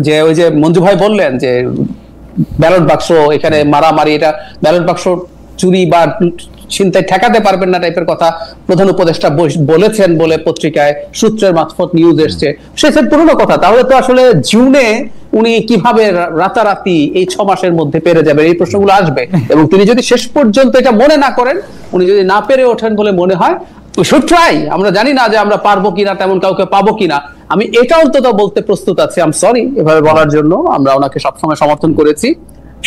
যে ওই যে মঞ্জু ভাই বললেন যে ব্যালট বাক্স এখানে মারামারি, এটা ব্যালট বাক্স চুরি বা চিন্তায় ঠেকাতে পারবেন না টাইপের কথা প্রধান উপদেষ্টা বলেছেন বলে পত্রিকায় সূত্রের মারফত নিউজ এসছে, সেটা পুরনো কথা। তাহলে তো আসলে জুনে উনি কিভাবে রাতারাতি এই 6 মাসের মধ্যে পেরে যাবেন, এই প্রশ্নগুলো আসবে, এবং তিনি যদি শেষ পর্যন্ত এটা মনে না করেন, উনি যদি না পেরে ওঠেন বলে মনে হয়, শুড ট্রাই। আমরা জানি না যে আমরা পারবো কিনা, তেমন কাউকে পাবো কিনা, আমি এটা অন্তত বলতে প্রস্তুত আছি। আই এম সরি এভাবে বলার জন্য, আমরা ওনাকে সবসময় সমর্থন করেছি।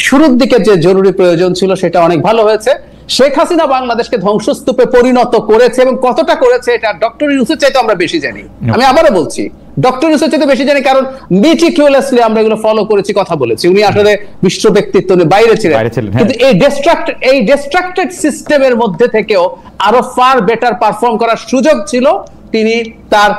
শুরুর দিকে যে জরুরি প্রয়োজন ছিল সেটা অনেক ভালো হয়েছে। শেখ হাসিনা বাংলাদেশকে ধ্বংসস্তূপে পরিণত করেছে, এবং কতটা করেছে এটা ডক্টর ইউনূসের চাইতে আমরা বেশি জানি। আমি আবারও বলছি, ডক্টর ইউনূসের চাইতে বেশি জানি, কারণ মেটিকুলাসলি আমরা এগুলো ফলো করেছি, কথা বলেছি। উনি আসলে বিশ্ব ব্যক্তিত্ব বাইরে ছিলেন, কিন্তু এই ডিস্ট্রাক্টেড সিস্টেমের মধ্যে থেকেও আরো ফার বেটার পারফর্ম করার সুযোগ ছিল, তিনি তার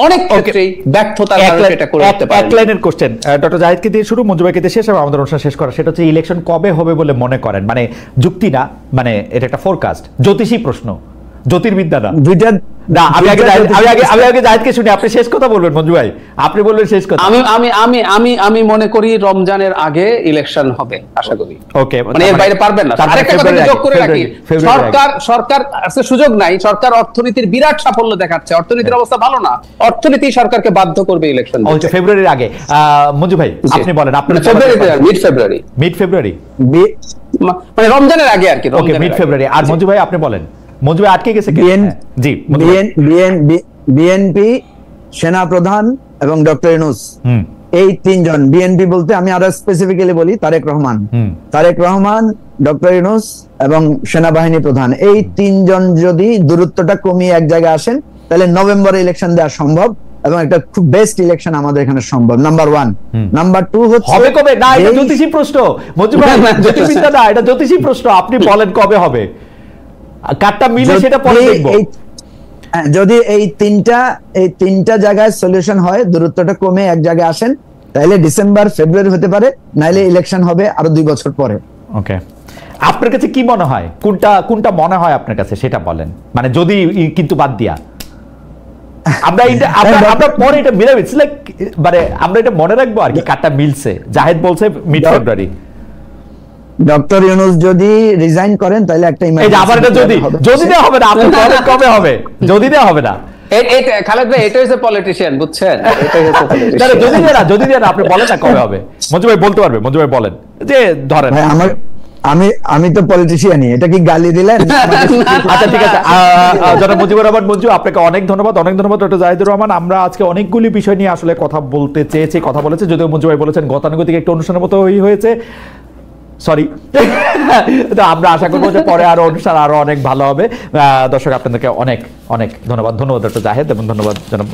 অনেক ক্ষেত্রেই ব্যর্থতার কারণে এটা করতে পারেন। এক লাইনের কোশ্চেন ডক্টর জাহিদকে দিয়ে শুরু, মঞ্জু ভাইকে দিয়ে শেষ, এবং আমাদের অনুষ্ঠান শেষ করা, সেটা হচ্ছে ইলেকশন কবে হবে বলে মনে করেন? মানে যুক্তি না, মানে এটা একটা ফোরকাস্ট, জ্যোতিষী প্রশ্ন, জ্যোতির্বিদ্যা না। দুইটা না, আমি আগে জাহিদকে শুনি, আপনি শেষ কথা বলবেন মঞ্জু ভাই, আপনি বলবেন শেষ কথা। আমি মনে করি রমজানের আগে ইলেকশন হবে, আশা করি। ওকে, মানে এর বাইরে পারবেন না। আরেকটা কথা যোগ করে রাখি, সরকার আসলে সুযোগ নাই, সরকার অর্থনীতির বিরাট সাফল্য দেখাচ্ছে, অর্থনীতির অবস্থা ভালো না, অর্থনীতি সরকারকে বাধ্য করবে ইলেকশন দিতে। ফেব্রুয়ারির আগে। মঞ্জু ভাই আপনি বলেন, আপনি মিড ফেব্রুয়ারি মানে রমজানের আগে আর কি। ওকে, মিড ফেব্রুয়ারি। আর মঞ্জু ভাই আপনি বলেন, মঞ্জু ভাই আটকে গেছে। জি, বিএনপি, সেনা প্রধান এবং ডক্টর ইউনূস, এই তিনজন। বিএনপি বলতে আমি আরো স্পেসিফিক্যালি বলি তারেক রহমান, ডক্টর ইউনূস এবং সেনাবাহিনী প্রধান, এই তিনজন যদি দূরত্বটা কমিয়ে এক জায়গায় আসেন, তাহলে নভেম্বরে ইলেকশন দেওয়া সম্ভব এবং একটা খুব বেস্ট ইলেকশন আমাদের এখানে সম্ভব। নাম্বার 1। নাম্বার 2 হচ্ছে হবে কবে? না, এটা জ্যোতিষী প্রশ্ন মঞ্জু ভাই, জ্যোতির্বিদ্যা না, এটা জ্যোতিষী প্রশ্ন। আপনি বলেন কবে হবে, কাটটা মিলে সেটা পরে দেখব। যদি এই তিনটা জায়গায় সলিউশন হয়, দূরত্বটা কমে এক জায়গায় আসেন, তাহলে ডিসেম্বর ফেব্রুয়ারি হতে পারে, নাইলে ইলেকশন হবে আরো 2 বছর পরে। ওকে, আপনার কাছে কি মনে হয়, কোনটা মনে হয় আপনার কাছে সেটা বলেন, মানে যদি কিন্তু বাদ দিয়া আমরা পরে এটা মিলাবো, মানে আমরা এটা মনে রাখবো আর কি, কাটটা মিলছে। জাহেদ বলছে মিড ফেব্রুয়ারি। ডক্টর ইউনূস যদি রিজাইন করেন তাহলে একটা আবার এটা যদি দেওয়া হবে না, আপনি বলেন কবে হবে, যদি দেওয়া হবে না। খালেদ ভাই, এটা হচ্ছে পলিটিশিয়ান, বুঝছেন? যদি দেন আপনি বলেন না কবে হবে। মঞ্জু ভাই বলতে পারবে, মঞ্জু ভাই বলেন যে ধরেন আমি তো পলিটিশিয়ানই, এটা কি গালি দিলেন? আচ্ছা ঠিক আছে, জনাব মুজিবুর রহমান মঞ্জু, আপনাকে অনেক ধন্যবাদ ডক্টর জাহিদুর রহমান। আমরা আজকে অনেকগুলি বিষয় নিয়ে আসলে কথা বলতে চেয়েছি, কথা বলেছে, যদিও মঞ্জু ভাই বলেছেন গতানুগতিক একটা অনুষ্ঠানের মতো হয়েছে, সরি। তো আমরা আশা করবো যে পরে আরো অনুষ্ঠান আরো অনেক ভালো হবে। দর্শক আপনাদেরকে অনেক অনেক ধন্যবাদ ডক্টর জাহেদ, এবং ধন্যবাদ জনাব